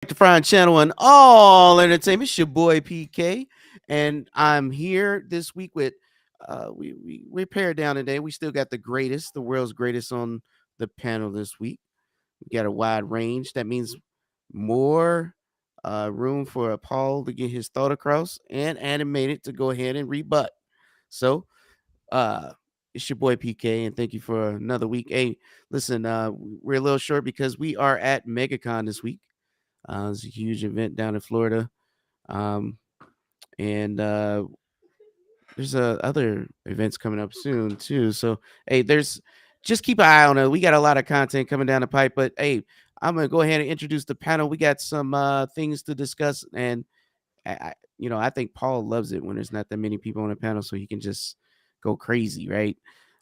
The Frying Channel and all entertainment. It's your boy PK, and I'm here this week with we pared down today. We still got the world's greatest on the panel this week. We got a wide range. That means more room for Paul to get his thought across and animated to go ahead and rebut. So uh it's your boy PK, and thank you for another week. Hey, listen, we're a little short because we are at MegaCon this week. It's a huge event down in Florida. Um, and there's other events coming up soon too. So hey, there's just keep an eye on it. We got a lot of content coming down the pipe, but hey, I'm gonna go ahead and introduce the panel. We got some things to discuss, and I think Paul loves it when there's not that many people on the panel, so he can just go crazy, right?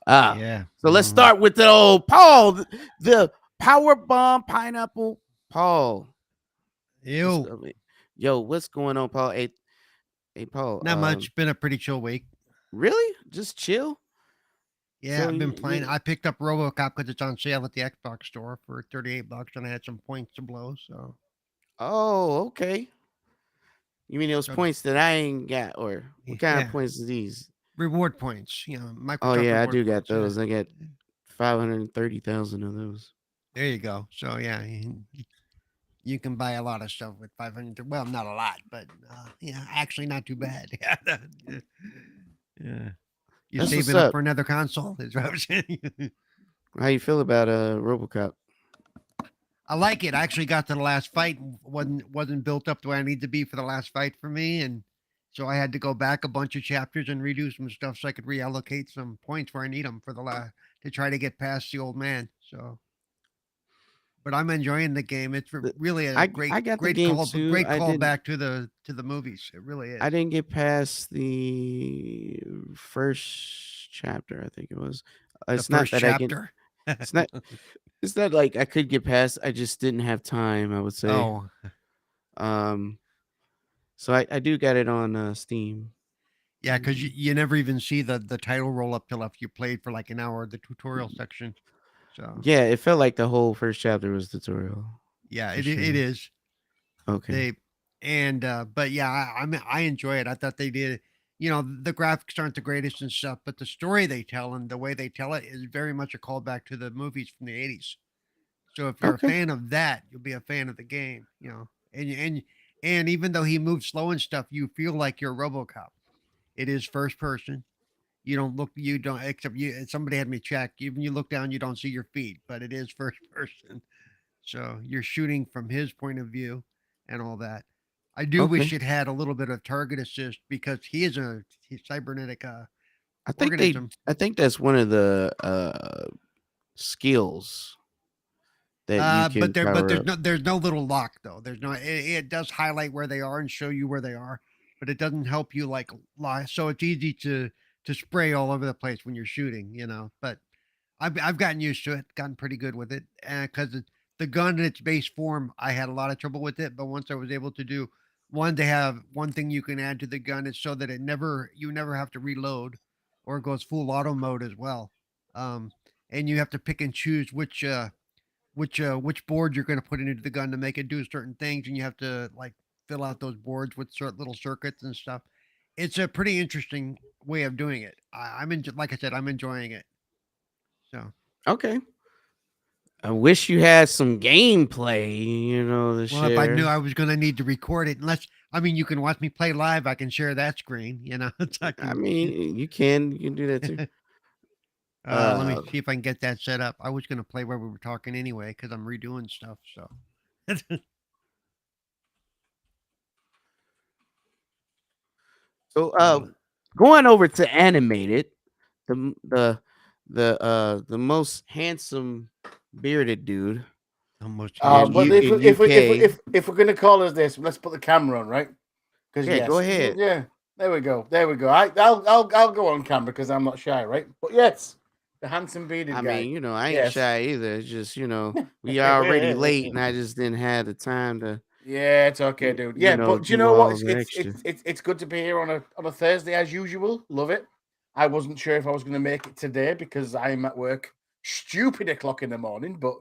Uh, Yeah. so let's start with the old Paul, the power bomb pineapple Paul. What's Ew. up, man? Yo, what's going on, Paul? Hey, Paul. Not much. Been a pretty chill week. Really? Just chill. Yeah, So I've been you, playing. you I picked up RoboCop because it's on sale at the Xbox store for $38, and I had some points to blow. So, oh, okay. You mean those so points that I ain't got, or what kind of yeah, points are these? reward points. Oh Microsoft yeah, I reward do got points. Yeah. those. I got 530,000 of those. There you go. So yeah, you can buy a lot of stuff with 500. Well, not a lot, but yeah, actually not too bad. Yeah. Yeah. You That's what's saving up up. for another console? Is what I'm saying. How you feel about RoboCop? I like it. I actually got to the last fight. Wasn't built up the way I need to be for the last fight for me, and so I had to go back a bunch of chapters and redo some stuff so I could reallocate some points where I need them for the last to try to get past the old man. So, but I'm enjoying the game. It's The- really a I got the game too. great call back to the movies. It really I is. didn't get past the first chapter. I think it was. The It's not first that I can. chapter. It's not. It's not like I could get past. I just didn't have time. I would say. Oh, Um. So I do got it on Steam. yeah, because Mhm. you never even see the title roll up till after you played for like an hour the tutorial section. So Yeah, it felt like the whole first chapter was tutorial yeah, for it sure. is. Okay. They and but yeah, I enjoy it. I thought they did. The graphics aren't the greatest and stuff, but the story they tell and the way they tell it is very much a callback to the movies from the '80s. So if you're a Okay. fan of that, you'll be a fan of the game. And even though he moves slow and stuff, you feel like you're RoboCop. It is first person. You don't look. You don't. Except you. Somebody had me check. Even you look down, you don't see your feet, but it is first person. So you're shooting from his point of view and all that. I do wish Okay. it had a little bit of target assist because he is a cybernetic organism. I think that's one of the skills that you But can power up. there's no little lock though. There's no. It does highlight where they are and show you where they are, but it doesn't help you like lie. So it's easy to spray all over the place when you're shooting. But I've gotten used to it, gotten pretty good with it, because the gun in its base form, I had a lot of trouble with it. But once I was able to do one, they have one thing you can add to the gun is so that you never have to reload, or it goes full auto mode as well. Um, and you have to pick and choose which board you're going to put into the gun to make it do certain things, and you have to like fill out those boards with little circuits and stuff. It's a pretty interesting way of doing it. Like I said, I'm enjoying it. So. Okay. I wish you had some gameplay, to Well, if I knew share. I was going to need to record it, I mean, you can watch me play live. I can share that screen. So I I can. mean, you can do that too. Let me Uh, see if I can get that set up. I was going to play where we were talking anyway because I'm redoing stuff. So, so uh, going over to animated, the m- the most handsome bearded dude almost in handsome But U beard. in UK. if we're gonna call us this, let's put the camera on, right? Because Yeah, go yes, ahead. yeah, there we go. I'll go on camera because I'm not shy, right? But yes, the handsome bearded I guy. mean, I ain't Yes. shy either. It's just, we already late and I just didn't have the time to, Yeah, it's okay, dude. Yeah, but do you do know what? all It's the it's extra. it's it's, it's good to be here on a Thursday as usual. Love it. I wasn't sure if I was going to make it today because I'm at work stupid o'clock in the morning, but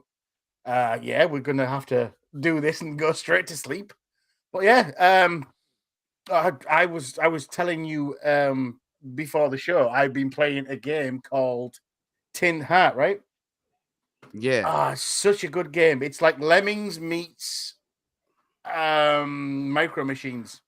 yeah, we're gonna have to do this and go straight to sleep. But yeah, I was telling you before the show, I've been playing a game called Tin Hat, right? Yeah. Such a good game. It's like Lemmings meets Micro Machines.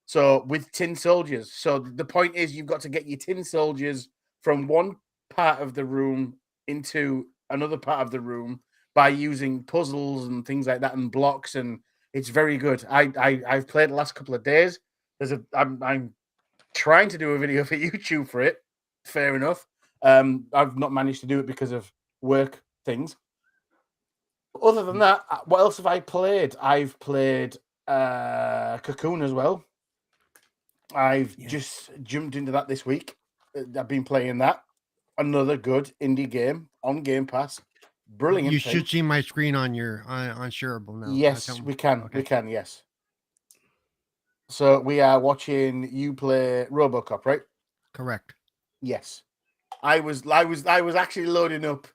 So with tin soldiers. So the point is you've got to get your tin soldiers from one part of the room into another part of the room by using puzzles and things like that and blocks, and it's very good. I've played the last couple of days. I'm trying to do a video for YouTube for it. Fair enough. I've not managed to do it because of work things. Other than that, what else have I played? I've played Cocoon as well. I've just jumped into that this week. I've been playing that. Another good indie game on Game Pass. Brilliant. You thing. should see my screen on your on shareable now. Yes, we can. Okay. We can. Yes. So we are watching you play RoboCop, right? Correct. Yes. I was actually loading up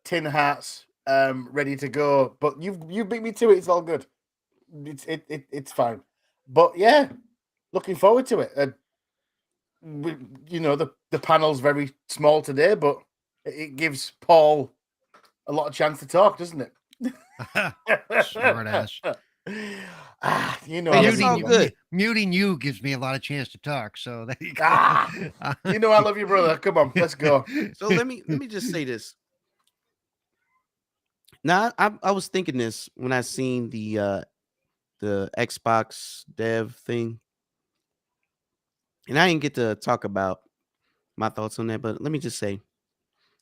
Tin Hats, ready to go, but you beat me to it. It's all good. It's fine. But yeah, looking forward to it. The panel's very small today, but it gives Paul a lot of chance to talk, doesn't it? Smart ass. You know, Hey, I it's love all you, good. Muting you gives me a lot of chance to talk. So there you go. You know, I love you, brother. Come on, let's go. So let me just say this. Now I was thinking this when I seen the Xbox dev thing, and I didn't get to talk about my thoughts on that. But let me just say,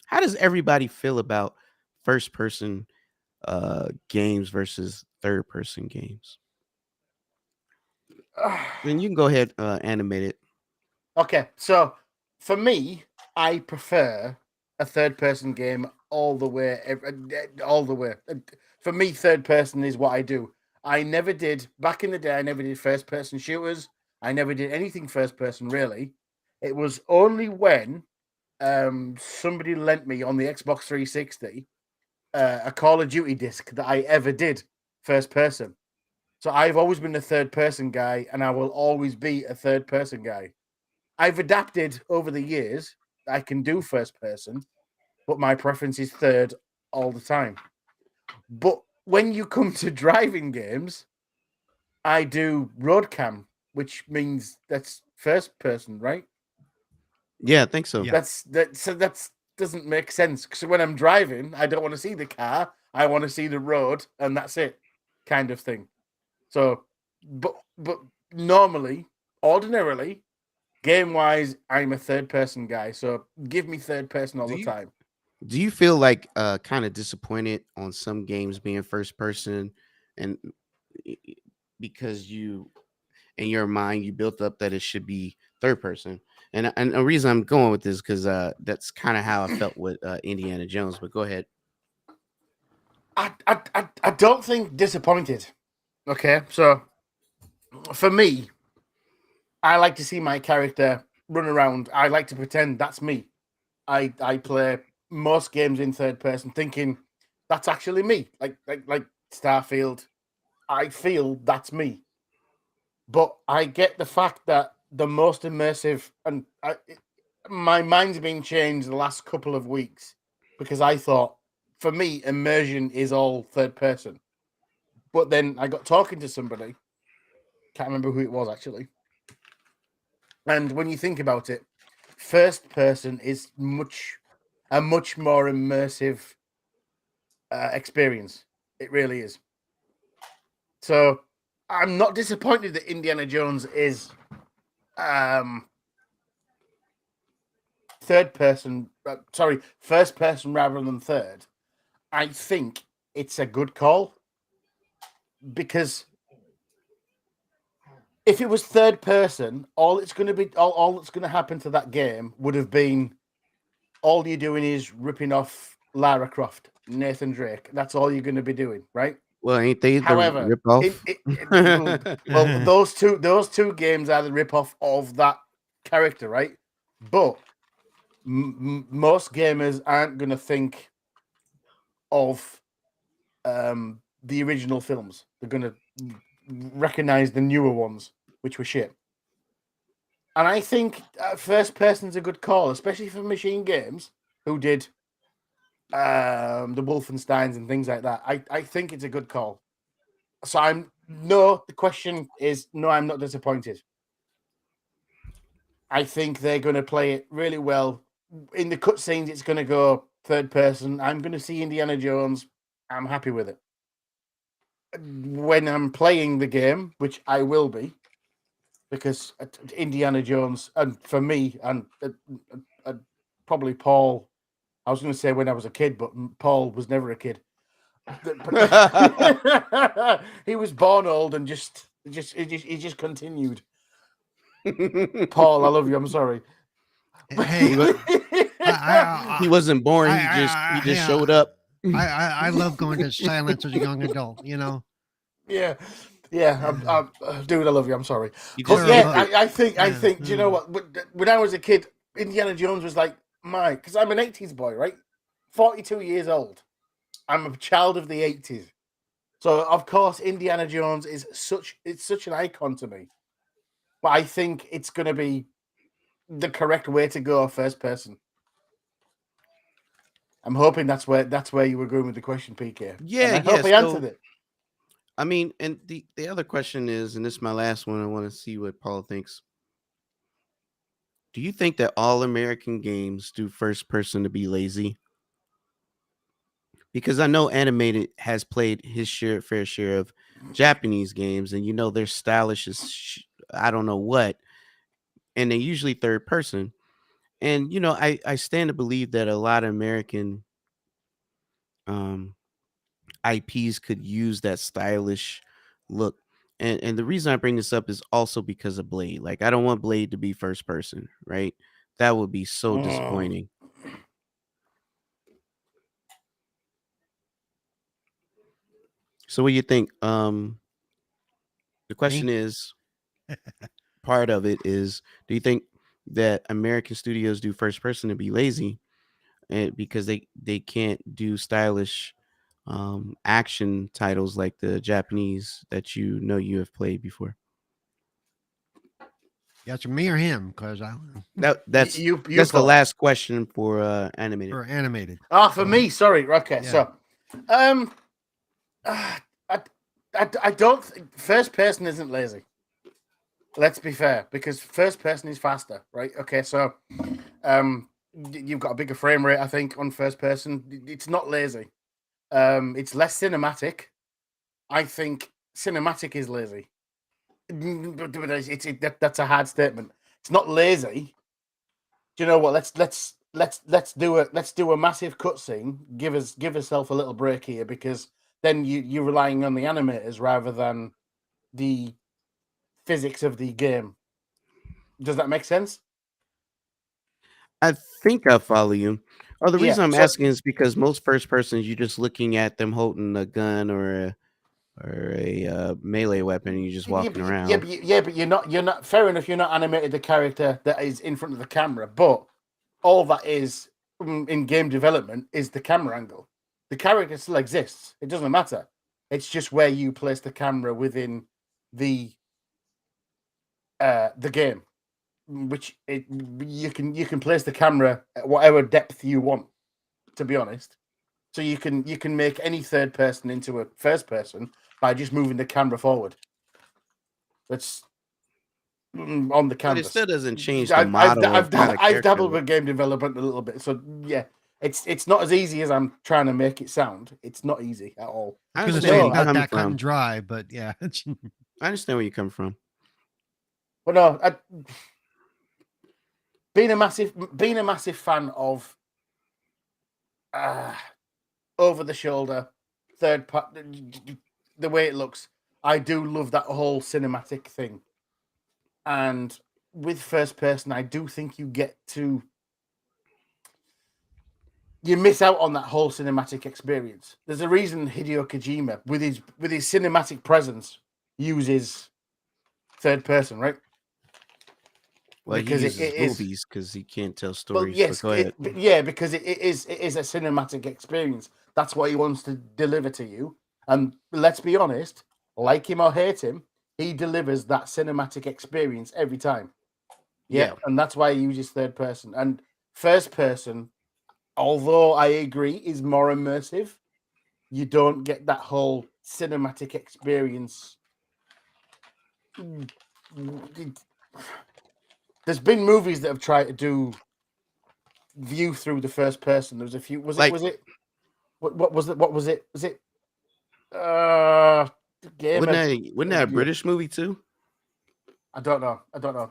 how does everybody feel about first person games versus third person games? And you can go ahead, animate it. Okay, so for me, I prefer a third-person game all the way. All the way. For me, third person is what I do. I never did back in the day. I never did first-person shooters. I never did anything first-person really. It was only when somebody lent me on the Xbox 360 a Call of Duty disc that I ever did first person. So I've always been a third person guy, and I will always be a third person guy. I've adapted over the years. I can do first person, but my preference is third all the time. But when you come to driving games, I do road cam, which means that's first person, right? Yeah, I think so. Yeah. That's doesn't make sense because when I'm driving, I don't want to see the car. I want to see the road, and that's it, kind of thing. So, but normally, ordinarily, game wise, I'm a third person guy. So give me third person all Do the you- time. Do you feel like kind of disappointed on some games being first person, and because you in your mind you built up that it should be third person? And the reason I'm going with this because that's kind of how I felt with Indiana Jones. But go ahead. I don't think disappointed. Okay, so for me, I like to see my character run around. I like to pretend that's me. I play most games in third person, thinking that's actually me. Like Starfield, I feel that's me. But I get the fact that the most immersive, and my mind's been changed the last couple of weeks because I thought, for me, immersion is all third person. But then I got talking to somebody, can't remember who it was actually. And when you think about it, first person is a much more immersive experience. It really is. So I'm not disappointed that Indiana Jones is third person. First person rather than third. I think it's a good call because if it was third person, all that's going to happen to that game would have been all you're doing is ripping off Lara Croft, Nathan Drake. That's all you're going to be doing, right? Well, ain't they the However, rip off? well, those two games are the rip off of that character, right? But most gamers aren't going to think of the original films. They're going to recognize the newer ones, which were shit. And I think first person's a good call, especially for Machine Games, who did the Wolfensteins and things like that. I think it's a good call. So the question is no, I'm not disappointed. I think they're going to play it really well. In the cutscenes, it's going to go third person. I'm going to see Indiana Jones. I'm happy with it. When I'm playing the game, which I will be, because Indiana Jones, and for me, and probably Paul, I was going to say when I was a kid, but Paul was never a kid. He was born old and he just continued. Paul, I love you. I'm sorry. Hey, He wasn't born. He just showed up. I love going to silence as a young adult. You know. Yeah. Dude, I love you. I'm sorry. He But just I think. Do you know what? When I was a kid, Indiana Jones was like because I'm an 80s boy, right? 42 years old. I'm a child of the 80s. So of course Indiana Jones is such an icon to me. But I think it's going to be the correct way to go first person. I'm hoping that's where you were going with the question, PK. Yeah, and I hope I answered it. I mean, and the other question is, and this is my last one, I want to see what Paul thinks. Do you think that all American games do first person to be lazy? Because I know Animated has played his fair share of Japanese games, and they're stylish as I don't know what, and they're usually third person. And I stand to believe that a lot of American IPs could use that stylish look. And the reason I bring this up is also because of Blade. Like, I don't want Blade to be first person, right? That would be so disappointing. So what do you think? The question is, part of it is, do you think that American studios do first person to be lazy, and because they can't do stylish action titles like the Japanese that you have played before? Yes, me or him, because That's the last question for Animated. Or Animated. For me, sorry. Okay, Yeah. so I don't think first person isn't lazy. Let's be fair, because first person is faster, right? Okay, so you've got a bigger frame rate, I think, on first person. It's not lazy. It's less cinematic. I think cinematic is lazy. That's a hard statement. It's not lazy. Do you know what? Let's do a massive cutscene. Give yourself a little break here, because then you're relying on the animators rather than the physics of the game. Does that make sense? I think I follow you. Oh, the Yeah, reason I'm so- asking is because most first persons, you're just looking at them holding a gun or a melee weapon, and you're just walking around. But you're not fair enough. You're not animated the character that is in front of the camera, but all that is in game development is the camera angle. The character still exists. It doesn't matter. It's just where you place the camera within the game, which you can place the camera at whatever depth you want. To be honest, so you can make any third person into a first person by just moving the camera forward. That's on the canvas. But it still doesn't change the model. I've dabbled with game development a little bit, so yeah, it's not as easy as I'm trying to make it sound. It's not easy at all. I was going to say not that cut and dry, but yeah. I understand where you come from. But no, being a massive fan of over the shoulder third part, the way it looks, I do love that whole cinematic thing. And with first person, I do think you miss out on that whole cinematic experience. There's a reason Hideo Kojima, with his cinematic presence, uses third person, right? Well, because he uses movies because he can't tell stories. Well, yes, because it is a cinematic experience. That's what he wants to deliver to you. And let's be honest, like him or hate him, he delivers that cinematic experience every time. Yeah, and that's why he uses third person. And first person, although I agree, is more immersive. You don't get that whole cinematic experience. There's been movies that have tried to do view through the first person. There was a few. What was it? Game Wasn't that a British movie too? I don't know.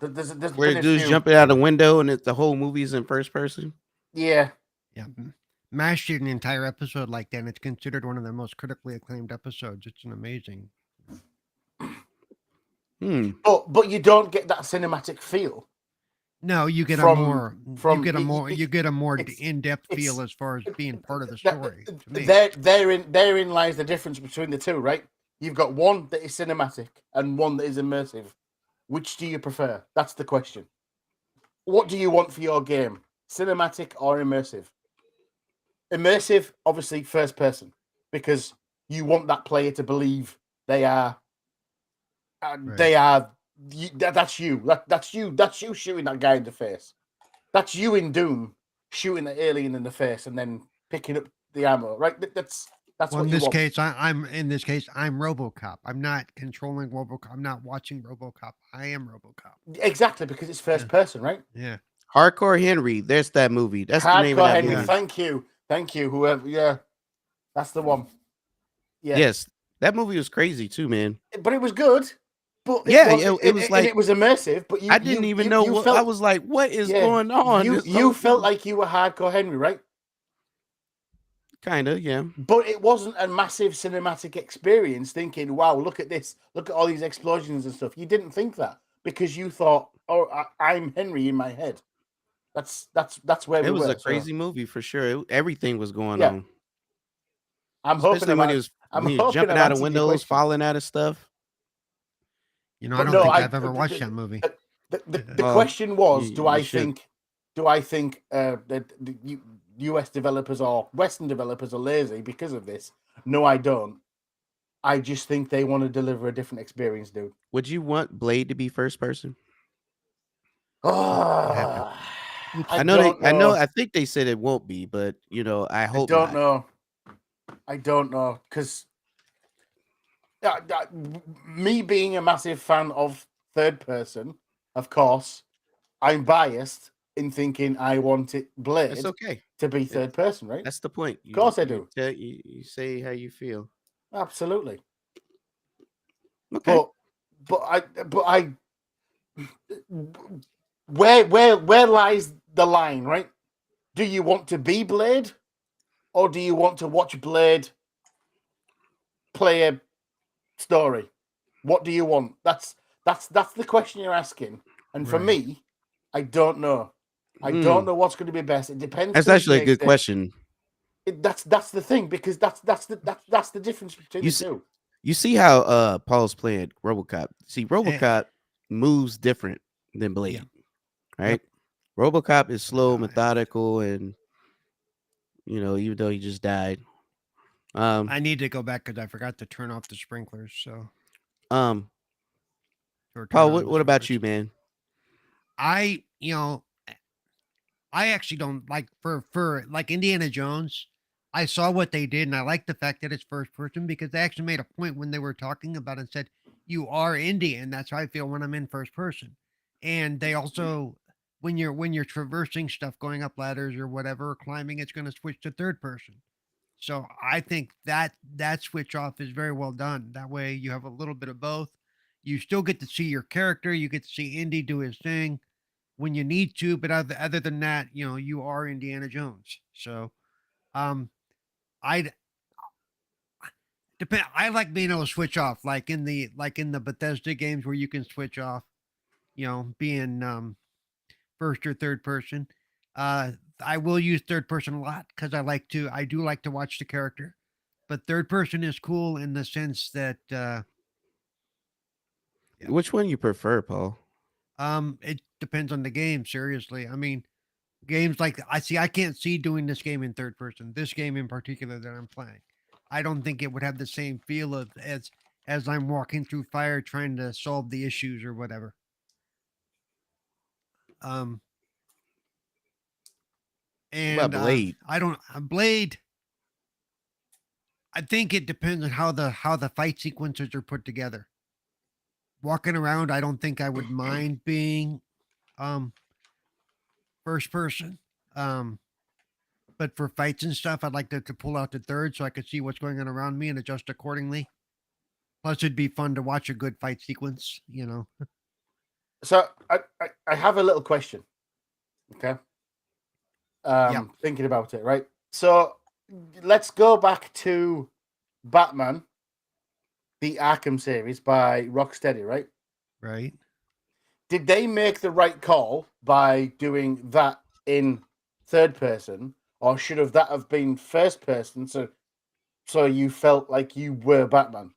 There's Where been a dude's few. jumping out a window and the whole movie's in first person. Yeah. MASH did an entire episode like that, and it's considered one of the most critically acclaimed episodes. It's an amazing. But you don't get that cinematic feel. No, you get a more in-depth feel as far as being part of the story. Therein lies the difference between the two, right? You've got one that is cinematic and one that is immersive. Which do you prefer? That's the question. What do you want for your game? Cinematic or immersive? Immersive, obviously, first person, because you want that player to believe they are. That's you. That's you. That's you shooting that guy in the face. That's you in Doom shooting the alien in the face and then picking up the ammo. Right. That's well, what in you this want. case, I'm RoboCop. I'm not controlling RoboCop. I'm not watching RoboCop. I am RoboCop. Exactly, because it's first person, right? Yeah. Hardcore Henry. There's that movie. That's the name of that Henry. movie. Thank you. Whoever. Yeah, that's the one. Yeah. Yes, that movie was crazy too, man. But it was good. But it was like it was immersive. But I didn't even know what I was like. What is going on? You felt like you were Hardcore Henry, right? Kind of, yeah. But it wasn't a massive cinematic experience. Thinking, "Wow, look at this! Look at all these explosions and stuff." You didn't think that because you thought, "Oh, I'm Henry in my head." That's where it was a crazy movie for sure. Everything was going on. I'm Especially hoping when he was jumping out of windows, falling out of stuff. You know, I don't think I've ever watched that movie. The question was, do I think that the US developers or Western developers are lazy because of this? No, I don't. I just think they want to deliver a different experience, dude. Would you want Blade to be first person? Oh, I know. I think they said it won't be, but I hope. I don't know because me being a massive fan of third person, of course, I'm biased in thinking I want Blade. It's okay to be third person, right? That's the point. Of course, I do. You say how you feel. Absolutely. Okay. Where lies the line, right? Do you want to be Blade, or do you want to watch Blade play a story? What do you want? That's the question you're asking. And for me, I don't know. I don't know what's going to be best. It depends. That's actually a good question. That's the thing, because that's the difference between the two. You see how Paul's playing RoboCop. See, RoboCop moves different than Blade, right? Yep. RoboCop is slow, methodical, and even though he just died. I need to go back because I forgot to turn off the sprinklers. So, Paul, what about you, man? I actually don't like for like Indiana Jones. I saw what they did, and I like the fact that it's first person because they actually made a point when they were talking about it and said, "You are Indian." That's how I feel when I'm in first person. And they also, when you're traversing stuff, going up ladders or whatever, or climbing, it's going to switch to third person. So I think that switch off is very well done. That way you have a little bit of both. You still get to see your character. You get to see Indy do his thing when you need to, but other than that, you are Indiana Jones. So, I like being able to switch off, like in the Bethesda games where you can switch off, being first or third person. I will use third person a lot because I do like to watch the character, but third person is cool in the sense that. Which one you prefer, Paul? It depends on the game. Seriously, I mean, games like I can't see doing this game in third person. This game in particular that I'm playing, I don't think it would have the same feel of as I'm walking through fire trying to solve the issues or whatever. Um, What about and Blade? I don't Blade. I think it depends on how the fight sequences are put together. Walking around, I don't think I would mind being um first person. Um, but for fights and stuff, I'd like to pull out the third so I could see what's going on around me and adjust accordingly. Plus, it'd be fun to watch a good fight sequence. You know. So I have a little question. Okay. Yeah. Thinking about it, right? So let's go back to Batman, the Arkham series by Rocksteady, right? Right. Did they make the right call by doing that in third person, or should have that have been first person? So you felt like you were Batman,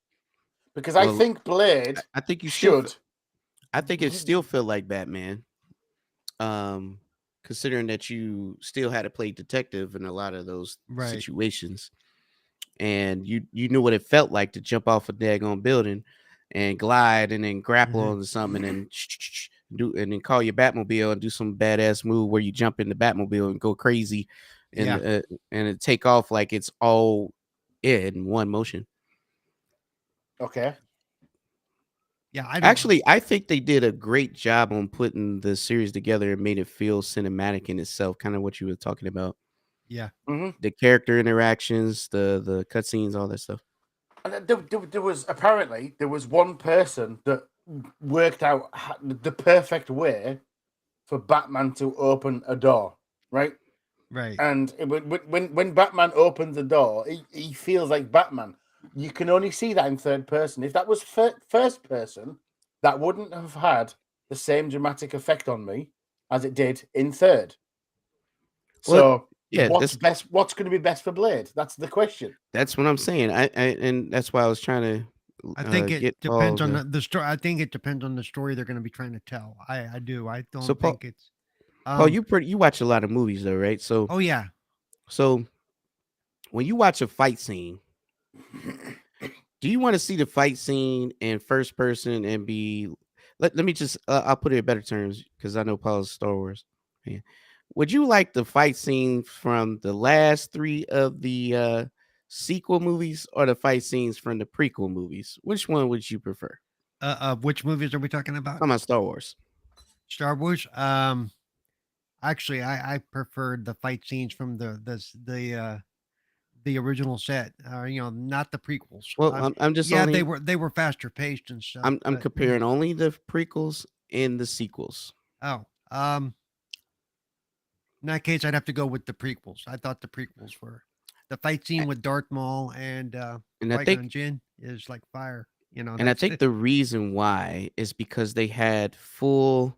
because I Well, think Blade I think you still. should. I think it still felt like Batman. Considering that you still had to play detective in a lot of those Right. situations, and you knew what it felt like to jump off a daggone building and glide and then grapple Mhm. onto something and do and then call your Batmobile and do some badass move where you jump in the Batmobile and go crazy and Yeah. and it take off like it's all in one motion. Okay. Yeah. I don't. Actually, I think they did a great job on putting the series together and made it feel cinematic in itself, kind of what you were talking about. Yeah. Mm-hmm. The character interactions, the cutscenes, all that stuff. And there was apparently there was one person that worked out the perfect way for Batman to open a door, right? Right. And when Batman opens the door, he feels like Batman. You can only see that in third person. If that was first person, that wouldn't have had the same dramatic effect on me as it did in third. Well, So yeah, what's best? What's going to be best for Blade? That's the question. that's what I'm saying. I and that's why I was trying to I think it get depends all on the story. I think it depends on the story they're going to be trying to tell. I do. I So don't think it's. Paul, you watch a lot of movies though, right? Oh yeah. So when you watch a fight scene, do you want to see the fight scene in first person and be let me just I'll put it in better terms because I know Paul's Star Wars. Yeah. Would you like the fight scene from the last three of the sequel movies or the fight scenes from the prequel movies? Which one would you prefer? Which movies are we talking about? Talking about Star Wars. Star Wars. Actually, I preferred the fight scenes from the original set. You know, not the prequels. Well, I'm just Yeah, only they were faster paced and stuff. I'm But, comparing only the prequels and the sequels. oh, in that case, I'd have to go with the prequels. I thought the prequels were the fight scene with Darth Maul and And I Qui-Gon think Jinn is like fire. You know, and I that's think the reason why is because they had full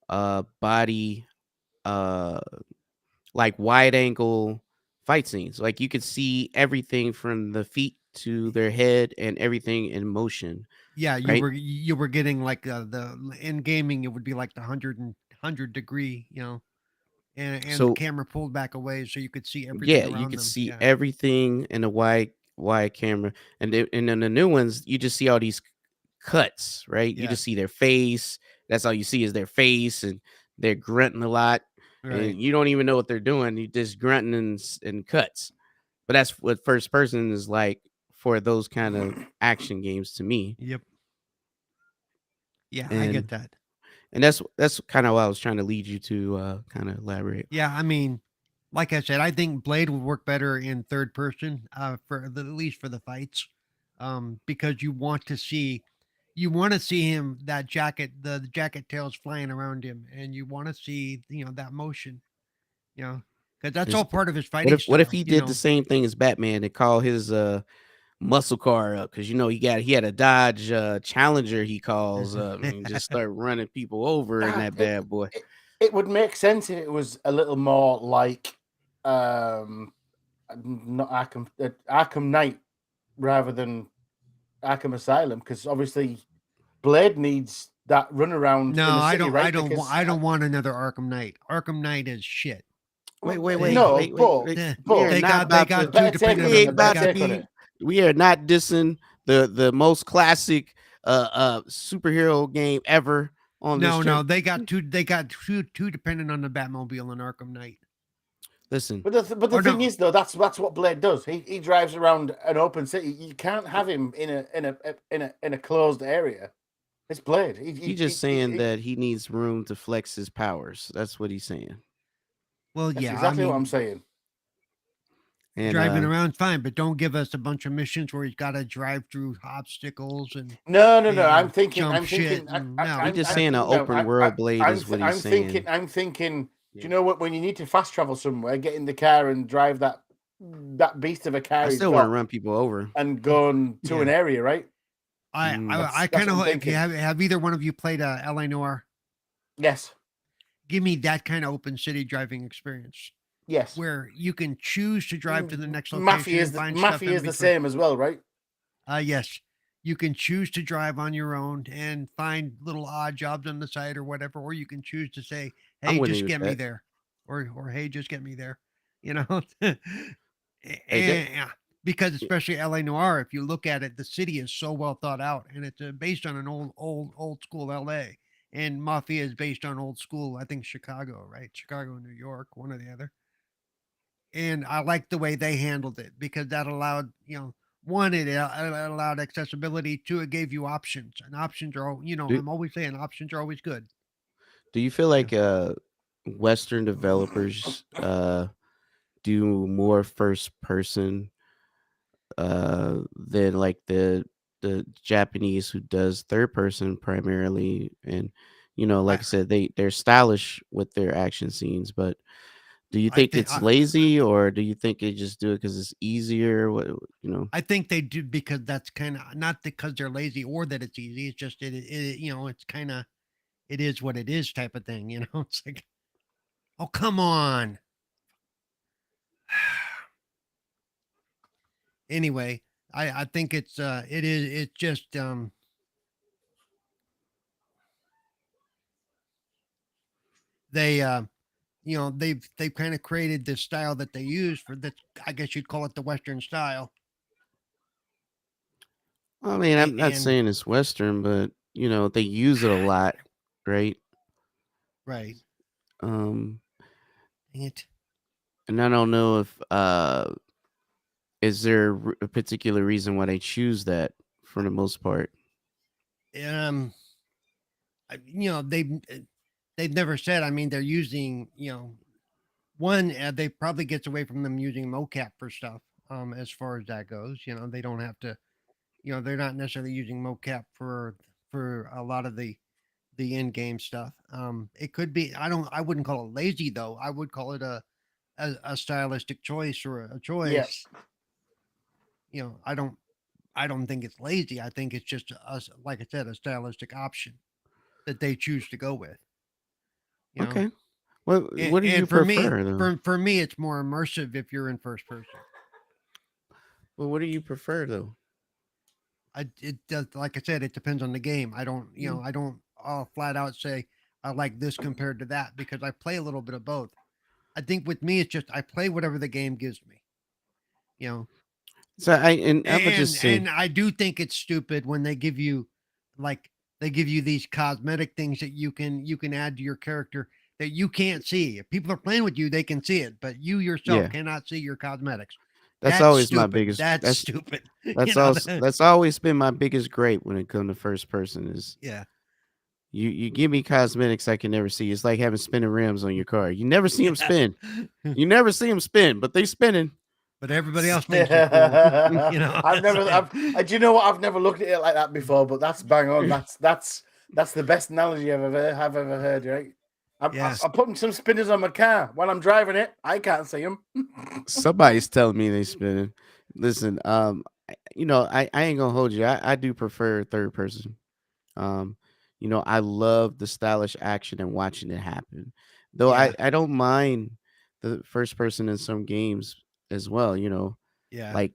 body uh like wide angle fight scenes. Like you could see everything from the feet to their head and everything in motion, yeah. right? You were getting like the in gaming, it would be like the 100 degree. You know, and the So camera pulled back away so you could see everything yeah, you around could them. see Yeah, everything in a wide camera. And then the new ones, you just see all these cuts, right? You yeah, just see their face. That's all you see is their face, and they're grunting a lot, right. and you don't even know what they're doing. You just grunting and cuts. But that's what first person is like for those kind of action games to me. Yep. Yeah, I And get that. and that's kind of what I was trying to lead you to kind of elaborate. Yeah, I mean, like I said, I think Blade would work better in third person, at least for the fights, because you want to see him that jacket, the jacket tails flying around him, and you want to see that motion, you know, because that's Is all part of his fighting what if style, he you did the know. same thing as Batman and call his muscle car up because he had a Dodge Challenger he calls up and just start running people over in Ah, that bad boy. it would make sense if it was a little more like not Arkham Knight rather than Arkham Asylum, because obviously Blade needs that run around No, in the city, right? Because I don't want another Arkham Knight. Arkham Knight is shit. Wait, Well, wait, wait, no, wait, wait, wait. They, We are but they not got they about to. got two better take depending on We it. on ain't The the they better about to got take on be. it. We are not dissing the most classic superhero game ever on this no, channel. they got two depending on the Batmobile and Arkham Knight. Listen, But the Or thing no. is, though, that's what Blade does. He drives around an open city. You can't have him in a closed area. It's Blade. he's just saying that he needs room to flex his powers. That's what he's saying. Well, That's yeah, I exactly what I'm mean, saying. And driving around's fine, but don't give us a bunch of missions where he's got to drive through obstacles and No. I'm and thinking. jump I'm shit. thinking. And no, he's just I'm saying an no. open world Blade is what he's I'm saying. thinking. I'm thinking. Do Yeah. you know what? When you need to fast travel somewhere, get in the car and drive that beast of a car I he's still want to got run people over. and going to an Yeah. area, right? I That's kind of what I'm if you thinking. have either one of you played LA Noire, Yes. give me that kind of open city driving experience Yes. where you can choose to drive to the next location Mafia and is find stuff in the between. same as well, right? Yes, you can choose to drive on your own and find little odd jobs on the side or whatever, or you can choose to say, I'm "Hey, with just you with get me that. there," or "Hey, just get me there," you know. Hey, that, And, yeah, because especially LA Noire, if you look at it, the city is so well thought out, and it's based on an old school LA, and Mafia is based on old school, I think Chicago, right? Chicago, New York, one or the other. And I like the way they handled it because that allowed, one, it allowed accessibility. Two, it gave you options, and options are, do, I'm always saying options are always good. do you feel Yeah. like Western developers do more first person than like the Japanese who does third person primarily? And like I I said, they're stylish with their action scenes, but do you I think think it's lazy, or do you think they just do it because it's easier? What you know? I think they do because that's kind of not because they're lazy or that it's easy. It's just it's kind of it is what it is type of thing. It's like, oh come on. Anyway, I think it's just they they've kind of created this style that they use for that. I guess you'd call it the Western style. I mean, I'm not And saying it's Western, but they use it a lot, right? right, Um, dang it. and I don't know if is there a particular reason why they choose that for the most part. Um, they've never said. I mean, they're using one. They probably gets away from them using mocap for stuff. As far as that goes, they don't have to. They're not necessarily using mocap for a lot of the in game stuff. It could be. I wouldn't call it lazy though. I would call it a stylistic choice or a Yeah. choice. I don't think it's lazy. I think it's just like I said, a stylistic option that they choose to go with. Okay. What And, do you and for me, prefer though? for me, it's more immersive if you're in first person. Well, what do you prefer though? It does, like I said, it depends on the game. Mm. I don't flat out say I like this compared to that because I play a little bit of both. I think with me, it's just I play whatever the game gives me. You know, So I would just and say, I do think it's stupid when they give you like they give you these cosmetic things that you can add to your character that you can't see. If people are playing with you, they can see it, but you yourself yeah, cannot see your cosmetics. that's That's always my stupid. biggest. That's stupid. That's also that's always been my biggest gripe when it comes to first person is Yeah. you give me cosmetics I can never see. It's like having spinning rims on your car. You never see them spin. You never see them spin, but they spinning. But everybody else thinks they're cool. I've never. Do you know what? I've never looked at it like that before, but that's bang on. That's the best analogy I've ever heard. Right? Yeah. I'm putting some spinners on my car while I'm driving it. I can't see them. Somebody's telling me they spinning. Listen, I ain't gonna hold you. I do prefer third person. Um, I love the stylish action and watching it happen. Though Yeah. I don't mind the first person in some games as well, Yeah. like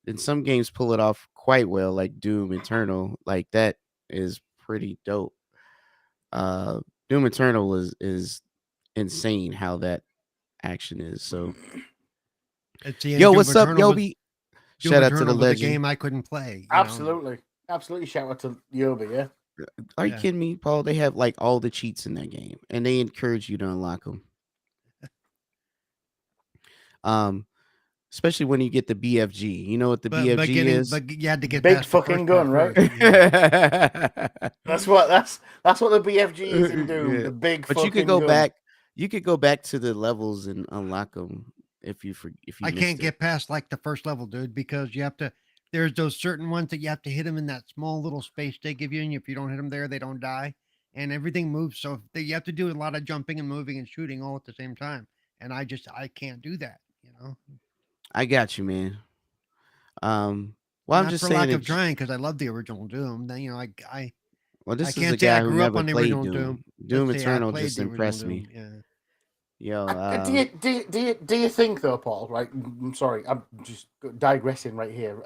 in some games pull it off quite well, like Doom Eternal. Like that is pretty dope. Uh Doom Eternal is insane how that action is. So, It's the end. yo, Doom what's up, Eternal was Yobi? Doom Shout out to the Eternal was a legend. game I couldn't play. You know? Absolutely. Absolutely. Shout out to Yobi, yeah. Are you Yeah. kidding me, Paul? They have like all the cheats in that game, and they encourage you to unlock them. Especially when you get the BFG. You know what the BFG is? But you had to get Big past the fucking first part gun, right? first, yeah. That's what the BFG is in Doom. Yeah. The big But fucking you could go gun. back. You could go back to the levels and unlock them if you I missed can't it. get past like the first level, dude, because you have to. There's those certain ones that you have to hit them in that small little space they give you, and if you don't hit them there, they don't die, and everything moves. So you have to do a lot of jumping and moving and shooting all at the same time, and I can't do that. You know, I got you, man. Well, I'm not just for saying lack it. of trying, because I love the original Doom. Then Well, I this is a can't say I guy who grew up never on the played original Doom. Doom. Let's Doom say I Eternal played just the original impressed Doom. me. Yeah. Yo, Do you think though, Paul? Right? I'm sorry, I'm just digressing right here.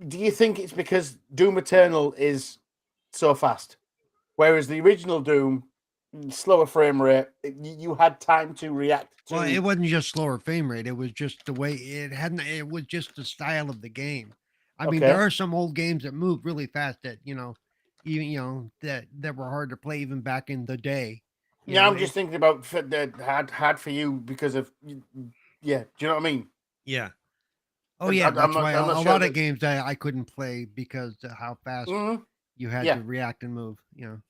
Do you think it's because Doom Eternal is so fast, whereas the original Doom, slower frame rate, you had time to react to? Well, it wasn't just slower frame rate. It was just the way it hadn't. It was just the style of the game. I mean, there Okay. are some old games that move really fast that even that were hard to play even back in the day. You Yeah, know, I'm just thinking about that hard for you because of yeah. Do you know what I mean? yeah. Oh yeah, I'm that's not. why I'm a not lot sure of that. games I couldn't play because of how fast Mhm. you had Yeah. to react and move. You know,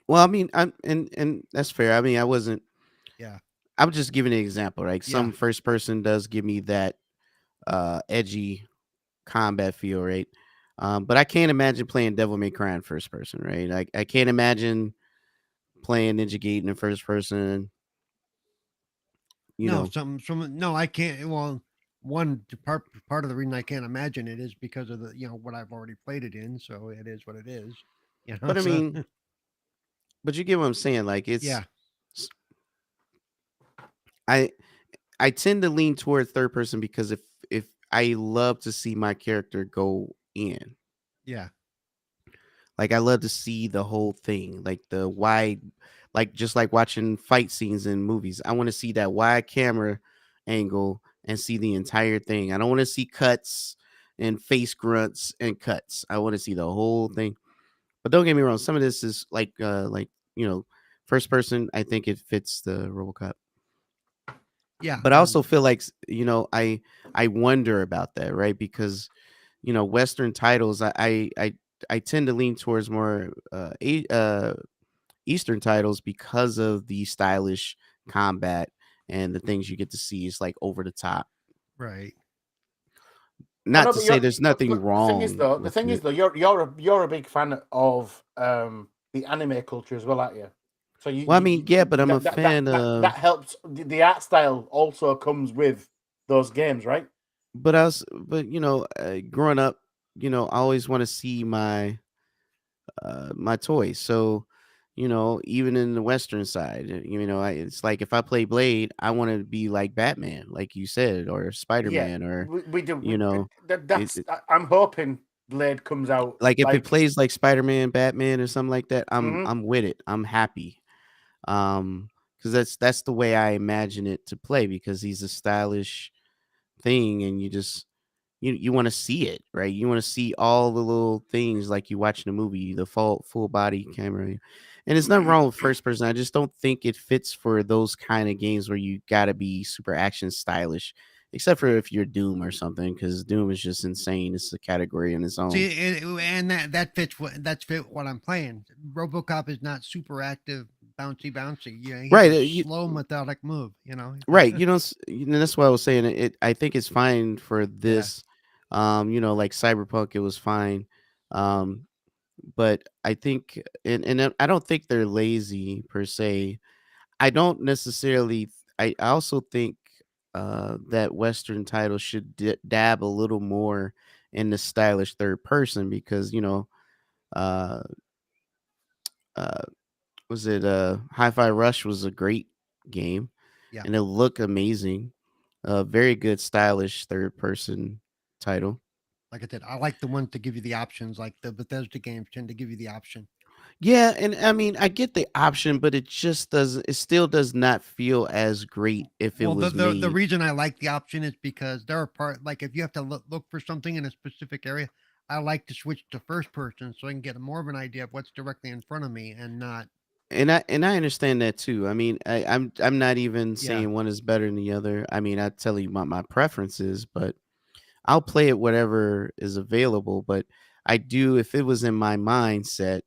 well, I mean, I'm and that's fair. I mean, I wasn't. yeah, I'm just giving an example, right? yeah, Some first person does give me that edgy combat feel, right? But I can't imagine playing Devil May Cry in first person, right? I can't imagine playing Ninja Gaiden in first person. You no, know, no, I can't. Well, one part of the reason I can't imagine it is because of the what I've already played it in, so it is what it is. You know, but I so mean, but you get what I'm saying. Like yeah, s- I I tend to lean toward third person because if I love to see my character go in. yeah, Like I love to see the whole thing, like the wide, like just like watching fight scenes in movies. I want to see that wide camera angle and see the entire thing. I don't want to see cuts and face grunts and cuts. I want to see the whole thing. But don't get me wrong, some of this is like you know, first person. I think it fits the RoboCop. yeah. But I also feel like I wonder about that, right? Because Western titles, I tend to lean towards more Eastern titles because of the stylish combat and the things you get to see is like over the top. Right. I Not know, to but say there's nothing the thing is wrong though, with it. you're a big fan of the anime culture as well, aren't you? So Well, I mean, yeah, but I'm a fan that of. helps. The art style also comes with those games, right? But growing up, I always want to see my toys. So, even in the Western side, it's like if I play Blade, I want to be like Batman, like you said, or Spider Yeah, Man, or we do. you know, it, That's. I'm hoping Blade comes out like if it like. plays like Spider Man, Batman, or something like that, I'm Mhm. I'm with it. I'm happy. Because that's the way I imagine it to play because he's a stylish thing, and you want to see it, right? You want to see all the little things like you watching a movie, the full body camera. And it's nothing wrong with first person. I just don't think it fits for those kind of games where you got to be super action stylish, except for if you're Doom or something, because Doom is just insane. It's a category in its own. See, and that fits what I'm playing. RoboCop is not super active, bouncy. Yeah, he's Right. a slow, methodic move. Right. That's why I was saying it. I think it's fine for Yeah, this. Like Cyberpunk, it was fine. Um, but I think, and I don't think they're lazy per se. I don't necessarily. I also think that Western titles should dab a little more in the stylish third person because uh, uh, was it Hi-Fi Rush was a great game yeah. and it looked amazing. Very good stylish third person title. Like I said, I like the ones to give you the options. Like the Bethesda games tend to give you the option. Yeah, and I mean, I get the option, but it just doesn't. It still does not feel as great if it Well, was the made. reason I like the option is because there are like if you have to look for something in a specific area, I like to switch to first person so I can get more of an idea of what's directly in front of me and not. And I understand that too. I mean, I'm not even Yeah, saying one is better than the other. I mean, I tell you what my preference is, but I'll play it whatever is available. But I do, if it was in my mindset,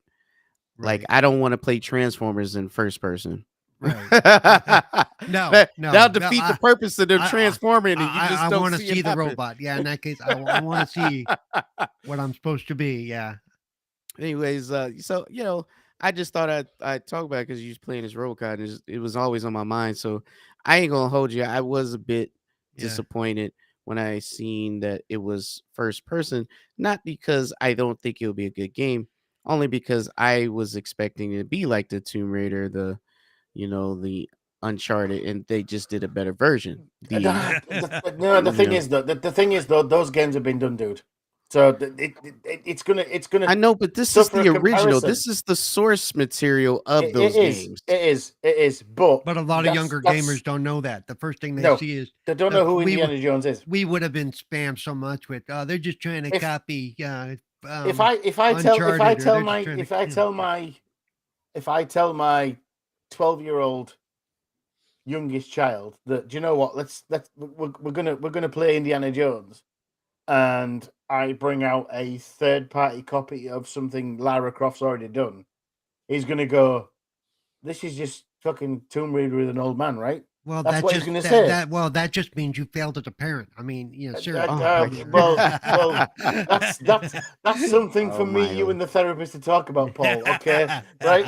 like right, I don't want to play Transformers in first person. right. No, That'll no, no. defeat the purpose of them I, transforming, and you just I don't want to see it see the happen. robot. Yeah, in that case, I want to see what I'm supposed to be. Yeah, Anyways, so I just thought I'd talk about it because you was playing this role card, and it was always on my mind. So I ain't gonna hold you. I was a bit yeah. disappointed when I seen that it was first person, not because I don't think it'll be a good game, only because I was expecting it to be like the Tomb Raider, the Uncharted, and they just did a better version. No, the You thing know, is though, the thing is though, those games have been done, dude. So it's I gonna know, but this is suffer a the original. comparison. This is the source material of It those is, games. it is. But But a lot of younger that's gamers don't know that. The first thing they no, see is they don't the know who we Indiana Jones is. we would have been spammed so much with they're just trying to If copy if I if I tell if I Uncharted or tell they're just my trying to if I tell my if I tell my 12-year-old youngest child that, do you know what, we're gonna play Indiana Jones, and I bring out a third party copy of something Lara Croft's already done, he's gonna go, "This is just fucking Tomb Raider with an old man, right?" well That's that what he's just gonna say. that just means you failed as a parent. I mean, Oh seriously. my I god. mean That's something for Oh me, my you, god. and the therapist to talk about, Paul. Okay, right?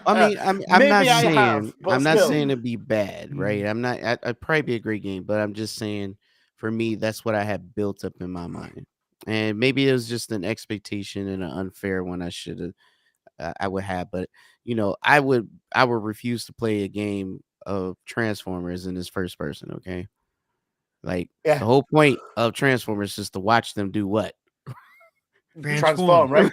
I'm not Maybe I have, saying but I'm not still. saying to be bad, right? Mm, I'm not. I'd probably be a great game, but I'm just saying, for me, that's what I had built up in my mind, and maybe it was just an expectation and an unfair one. I would have, but I would refuse to play a game of Transformers in this first person. Okay, like the Yeah, whole point of Transformers is to watch them do what. transform. transform, right?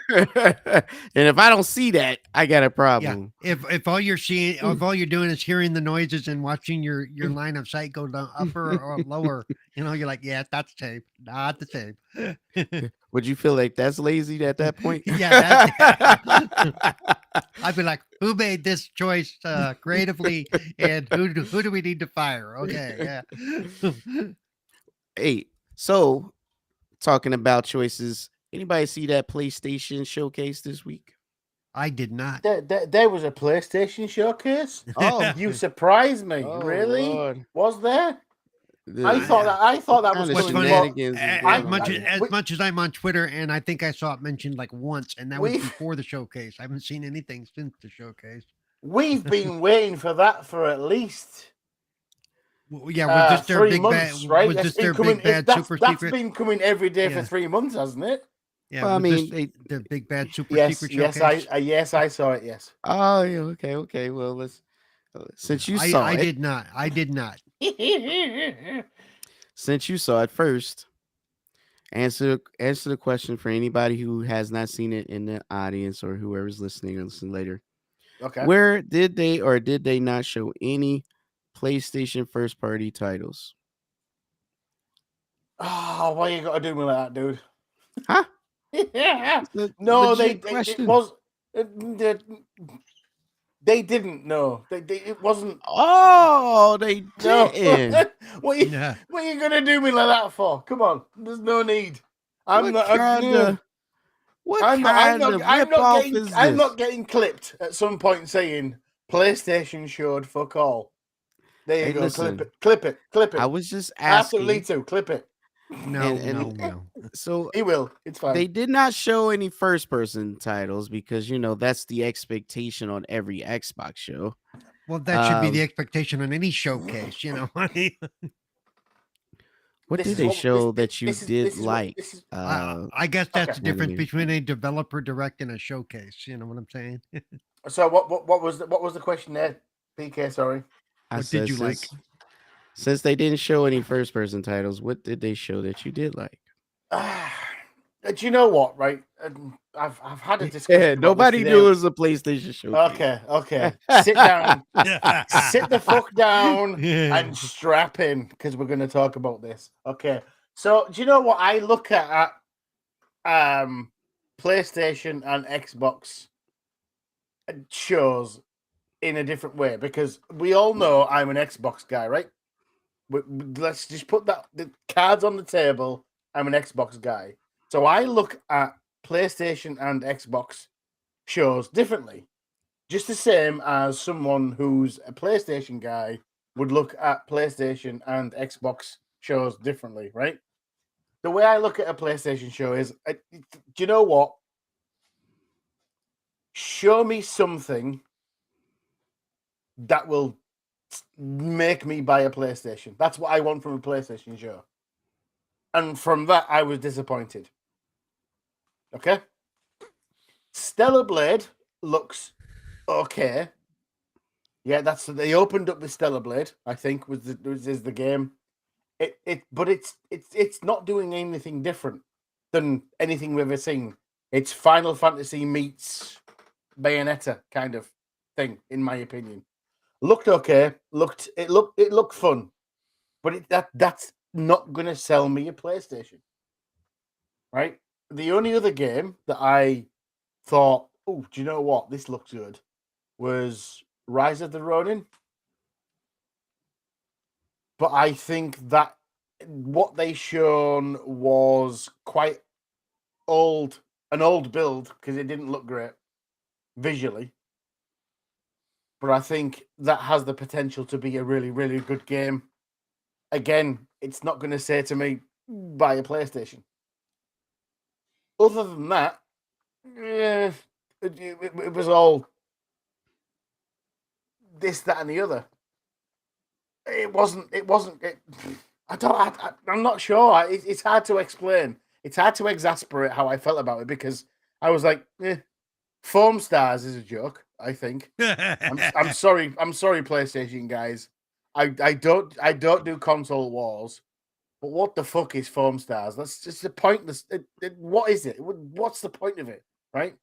And if I don't see that, I got a Yeah. problem. If all you're seeing, if all you're doing is hearing the noises and watching your line of sight go down upper or lower, you're like, yeah, that's the same, not the same. Would you feel like that's lazy at that point? Yeah, that. I'd be like, who made this choice creatively, and who do we need to fire? Okay, yeah. Hey, so talking about choices, anybody see that PlayStation showcase this week? I did not. There was a PlayStation showcase. Oh, You surprised me. oh Really? Lord. Was there? I The thought that was kind of What's coming funny, for. shenanigans is I, going on I there. as much as I'm on Twitter, and I think I saw it mentioned like once, and that was we've before the showcase. I haven't seen anything since the showcase. we've been waiting for that for at least Yeah, was this their 3 big bad? months, right? Was That's this been their coming. big bad That's super that's secret? been coming every day for Yeah, 3 months, hasn't it? yeah. Well, I Was mean, this they. their big bad super Yes, secret yes, showcase? yes, I saw it. Yes. Oh, yeah, okay, okay. Well, since you saw I it, did not. I did not. since you saw it first, answer the question for anybody who has not seen it in the audience or whoever's listening or listen later. Okay. Where did they or did they not show any PlayStation first party titles? Oh, why you got to do me like that, dude? Huh? Yeah. It's a No, legit it question. was. They didn't know. It wasn't. Oh, they No. didn't. Yeah. What are you gonna do me like that for? Come on, there's no need. I'm What not. kind of what I'm not. I'm kind not. of I'm not ripoff getting. is I'm this? not getting clipped at some point saying PlayStation showed fuck all. There you Hey, go. listen, Clip it. Clip it. Clip I it. was just Absolutely asking, too. Clip it. No, and no. so He will. It's fine. they did not show any first person titles because that's the expectation on every Xbox show. Well, that should be the Um, expectation on any showcase. what This did is they what. show that you did This is what. like? This is I guess that's okay. the difference Anime. between a developer direct and a showcase. You know what I'm saying? So what was the question there, PK? Sorry. I What did said you like? since they didn't show any first person titles, what did they show that you did like? Do you know what? Right, I've had a discussion. Yeah, about nobody this knew it today. was a PlayStation showcase. Okay. Sit down. Sit the fuck down and strap in because we're going to talk about this. Okay. So, do you know what I look at PlayStation and Xbox shows in a different way? Because we all know I'm an Xbox guy, right? Let's just put the cards on the table. I'm an Xbox guy. So I look at PlayStation and Xbox shows differently. Just the same as someone who's a PlayStation guy would look at PlayStation and Xbox shows differently, right? The way I look at a PlayStation show is, do you know what? Show me something that will make me buy a PlayStation. That's what I want from a PlayStation show. And from that, I was disappointed. Okay? Stellar Blade looks okay. Yeah, they opened up with Stellar Blade, I think, is the game. But it's not doing anything different than anything we've ever seen. It's Final Fantasy meets Bayonetta kind of thing, in my opinion. Looked okay. It looked fun, but that's not gonna sell me a PlayStation, right? The only other game that I thought, oh, do you know what? This looks good, was Rise of the Ronin. But I think that what they shown was quite an old build because it didn't look great visually. But I think that has the potential to be a really, really good game. Again, it's not going to say to me, buy a PlayStation. Other than that, yeah, it was all this, that, and the other. It wasn't. I'm not sure. It's hard to explain. It's hard to exasperate how I felt about it because I was like, Foam Stars is a joke. I think. I'm sorry. I'm sorry, PlayStation guys. I don't do console wars. But what the fuck is Foam Stars? That's just a pointless. What is it? What's the point of it? Right?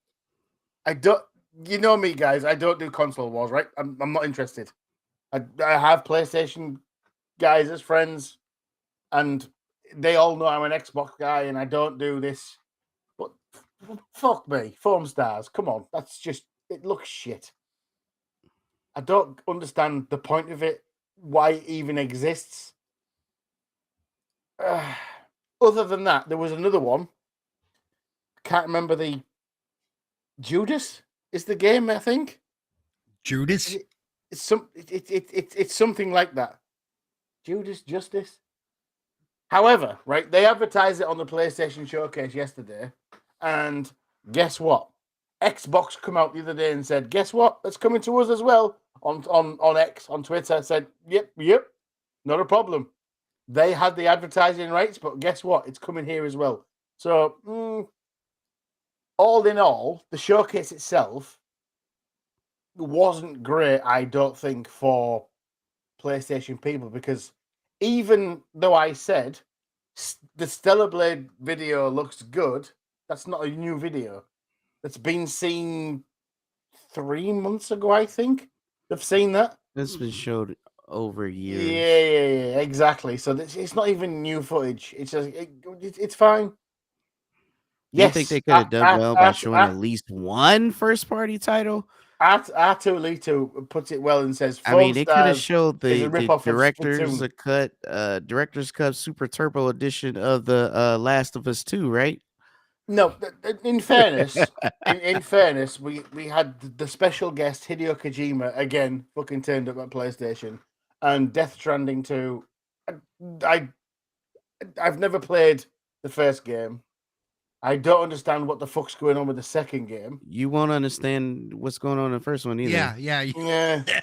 I don't. You know me, guys. I don't do console wars. Right? I'm not interested. I have PlayStation guys as friends, and they all know I'm an Xbox guy, and I don't do this. But fuck me, Foam Stars. Come on, it looks shit. I don't understand the point of it. Why it even exists? Other than that, there was another one. Can't remember the Judas is the game. I think Judas. It's something like that. Judas Justice. However, right, they advertised it on the PlayStation Showcase yesterday, and guess what? Xbox come out the other day and said, "Guess what? That's coming to us as well." On X, on Twitter, said, "Yep, not a problem." They had the advertising rights, but guess what? It's coming here as well. So, all in all, the showcase itself wasn't great, I don't think, for PlayStation people, because even though I said the Stellar Blade video looks good, that's not a new video. That's been seen 3 months ago, I think. They've seen that. It's been showed over years. Yeah, exactly. So it's not even new footage. It's just it's fine. You think they could have done well by showing at least one first-party title? Artulito puts it well and says, I mean, they could have Stars showed is the a rip-off of director's Splatoon. director's cut Super Turbo edition of the Last of Us 2, right? No, in fairness, in fairness, we had the special guest Hideo Kojima again, fucking turned up at PlayStation, and Death Stranding 2. I've never played the first game. I don't understand what the fuck's going on with the second game. You won't understand what's going on in the first one either. Yeah.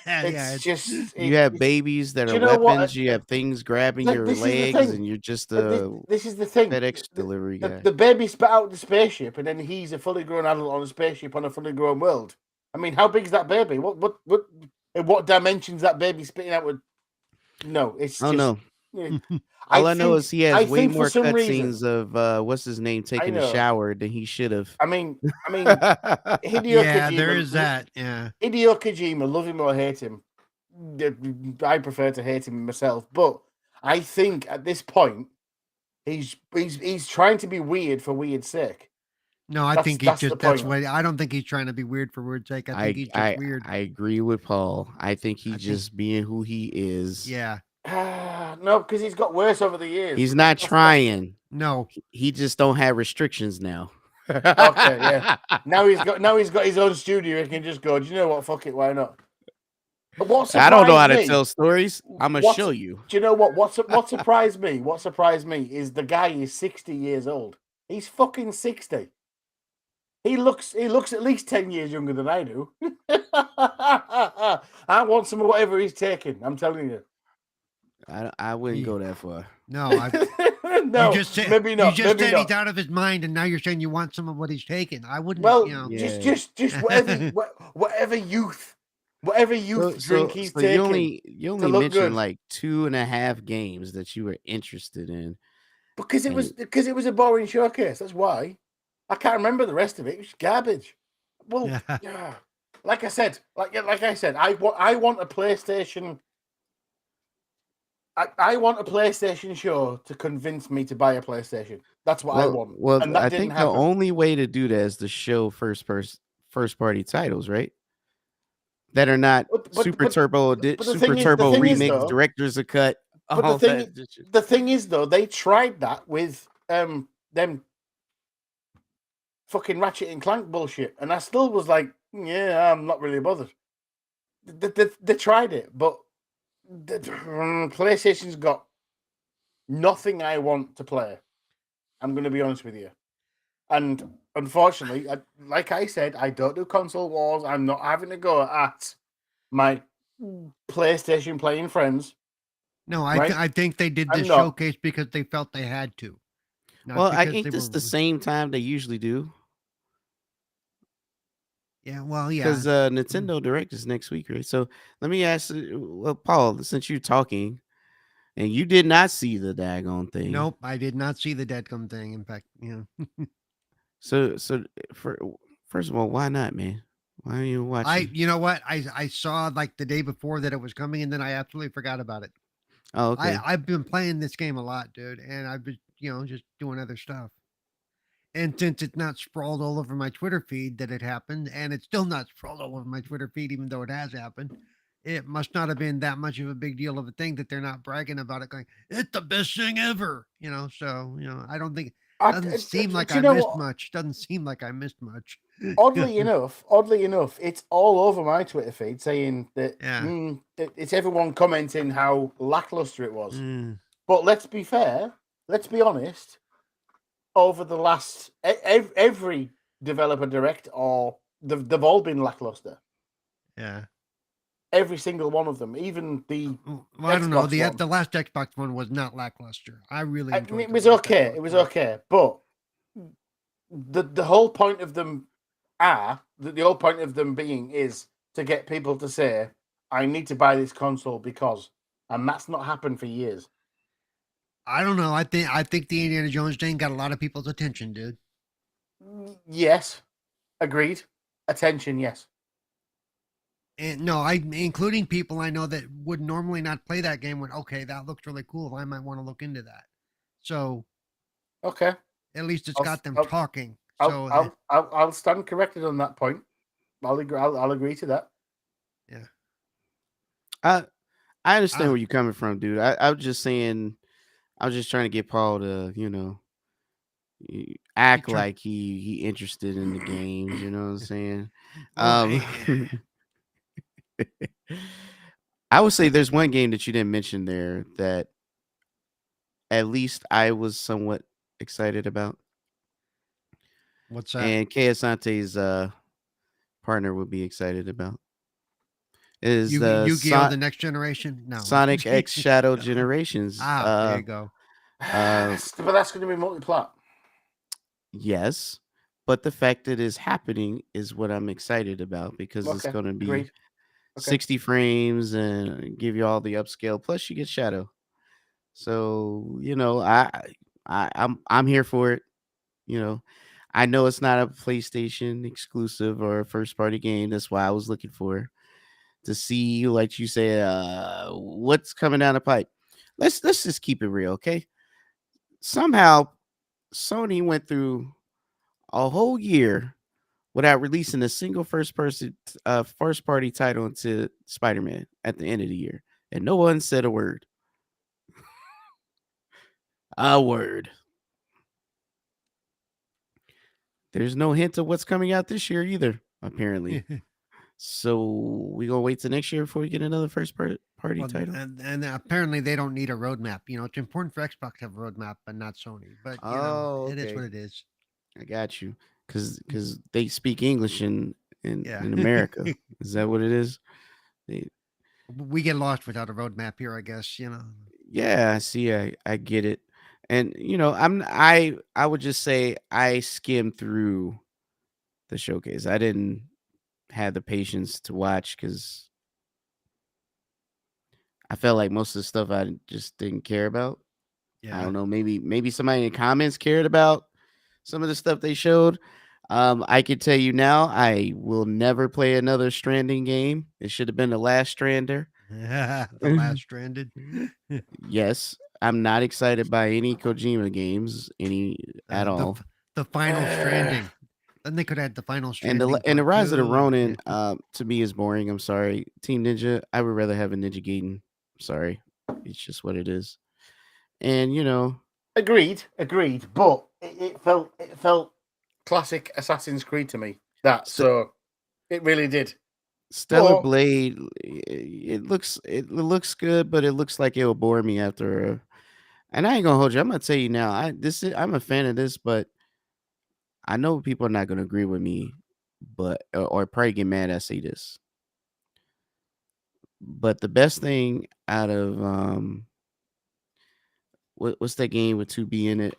It's just you have babies that are weapons. You have things grabbing your legs, and you're just this is the thing. FedEx delivery guy. The baby spat out the spaceship, and then he's a fully grown adult on a spaceship on a fully grown world. I mean, how big is that baby? What in what dimensions that baby spitting out with? No, it's no. All I know is he has I way think for more some reason, cutscenes of what's his name I taking a know. shower than he should have. I mean, Hideo Yeah, Kojima. there is that. Yeah. Hideo Kojima, love him or hate him, I prefer to hate him myself. But I think at this point, he's trying to be weird for weird's sake. No, I think That's the that's point. what I don't think he's trying to be weird for weird's sake. I think he's just weird. I agree with Paul. I think I he's think- just being who he is. Yeah. No, because he's got worse over the years. He's not trying. No. He just don't have restrictions now. Okay, yeah. Now he's got his own studio. He can just go. Do you know what? Fuck it. Why not? But what I don't know how surprised to me- tell stories. I'm gonna What's- show you. Do you know what? What surprised me? What surprised me is the guy is 60 years old. He's fucking 60. He looks at least 10 years younger than I do. I want some of whatever he's taking. I'm telling you. I wouldn't go that far. No, No, you just said, maybe not. You just maybe said not. he's out of his mind, and now you're saying you want some of what he's taking. I wouldn't. Well, you know. Yeah. just whatever youth drink he's so taking. you only look mentioned good. like 2.5 games that you were interested in. Because it was a boring showcase. That's why. I can't remember the rest of it. It was garbage. Well, Yeah. yeah. Like I said, I want a PlayStation. I want a PlayStation show to convince me to buy a PlayStation. That's what I want. Well, and that I didn't think happen. the only way to do that is to show first party titles, right? That are not But Super Turbo the Super thing is- Turbo the thing is, remix, though- director's a cut. But all that shit. the thing is, though, they tried that with them fucking Ratchet and Clank bullshit, and I still was like, yeah, I'm not really bothered. They tried it, but PlayStation's got nothing I want to play. I'm going to be honest with you. And unfortunately, like I said, I don't do console wars. I'm not having to go at my PlayStation playing friends. No, Right? I think they did I'm this not. showcase because they felt they had to. Not Well, I because think they this were- the same time they usually do Yeah, well, yeah. because Nintendo Direct is next week, right? So let me ask, well, Paul, since you're talking and you did not see the daggone thing, Nope, I did not see the Deadcom thing. In fact, So first of all, why not, man? Why are you watching? you know what? I saw like the day before that it was coming, and then I absolutely forgot about it. Oh, okay. I've been playing this game a lot, dude, and I've been just doing other stuff. And since it's not sprawled all over my Twitter feed that it happened, and it's still not sprawled all over my Twitter feed, even though it has happened, it must not have been that much of a big deal of a thing that they're not bragging about it, going, "It's the best thing ever." So I don't think doesn't seem like I missed much. Doesn't seem like I missed much. Oddly enough, it's all over my Twitter feed saying that, that it's everyone commenting how lackluster it was. Mm. But let's be fair, let's be honest. Over the last every developer direct, or they've all been lackluster. Yeah. Every single one of them, even the Well, I don't know. Xbox one. The last Xbox one was not lackluster. I really I enjoyed mean, it the was last okay. Xbox It was one. okay, but the whole point of them the whole point of them being is to get people to say, "I need to buy this console because," and that's not happened for years. I don't know. I think the Indiana Jones thing got a lot of people's attention, dude. Yes, agreed. Attention, yes. And no, including people I know that would normally not play that game. Went, okay, that looks really cool. I might want to look into that. So Okay, at least it's I'll- got them I'll- talking. So I'll stand corrected on that point. I'll agree to that. I understand where you're coming from, dude. I was just saying, I was just trying to get Paul to, act try- like he interested in the games. You know what I'm saying? Okay. I would say there's one game that you didn't mention there that at least I was somewhat excited about, What's that? and Kei Asante's partner would be excited about. Is Yu-Gi-Oh! The Next Generation? No. Sonic X Shadow Generations? There you go. But that's going to be multi-plat. Yes, but the fact that it's happening is what I'm excited about, because it's Okay, going to be agreed. Okay. 60 frames and give you all the upscale. Plus, you get Shadow. So I'm here for it. You know, I know it's not a PlayStation exclusive or a first party game. That's why I was looking for to see, like you said, what's coming down the pipe. Let's just keep it real, okay? Somehow Sony went through a whole year without releasing a single first party title into Spider-Man at the end of the year. And no one said a word. A word. There's no hint of what's coming out this year either, apparently. So we gonna wait till next year before we get another party Well, title. and apparently they don't need a roadmap. It's important for Xbox to have a roadmap, but not Sony. But Oh, it is okay. what it is. I got you. Cause they speak English Yeah. in America. Is that what it is? They, We get lost without a roadmap here, I guess. yeah, I see. I get it. And I would just say I skimmed through the showcase. I didn't have the patience to watch because I felt like most of the stuff I just didn't care about. I Yeah. don't know. Maybe somebody in the comments cared about some of the stuff they showed. I could tell you now, I will never play another Stranding game. It should have been the last Strander. The last stranded. Yes, I'm not excited by any Kojima games at all. The final stranding. Then they could add the final And stranding the part Rise of the two. Ronin, to me is boring. I'm sorry, Team Ninja. I would rather have a Ninja Gaiden. Sorry, it's just what it is. And Agreed. But it felt classic Assassin's Creed to me. St- So it really did. Stellar But Blade, it looks good, but it looks like it will bore me after. And I ain't gonna hold you. I'm gonna tell you now. I'm a fan of this, but I know people are not gonna agree with me, but or probably get mad I say this. But the best thing out of what's that game with 2B in it?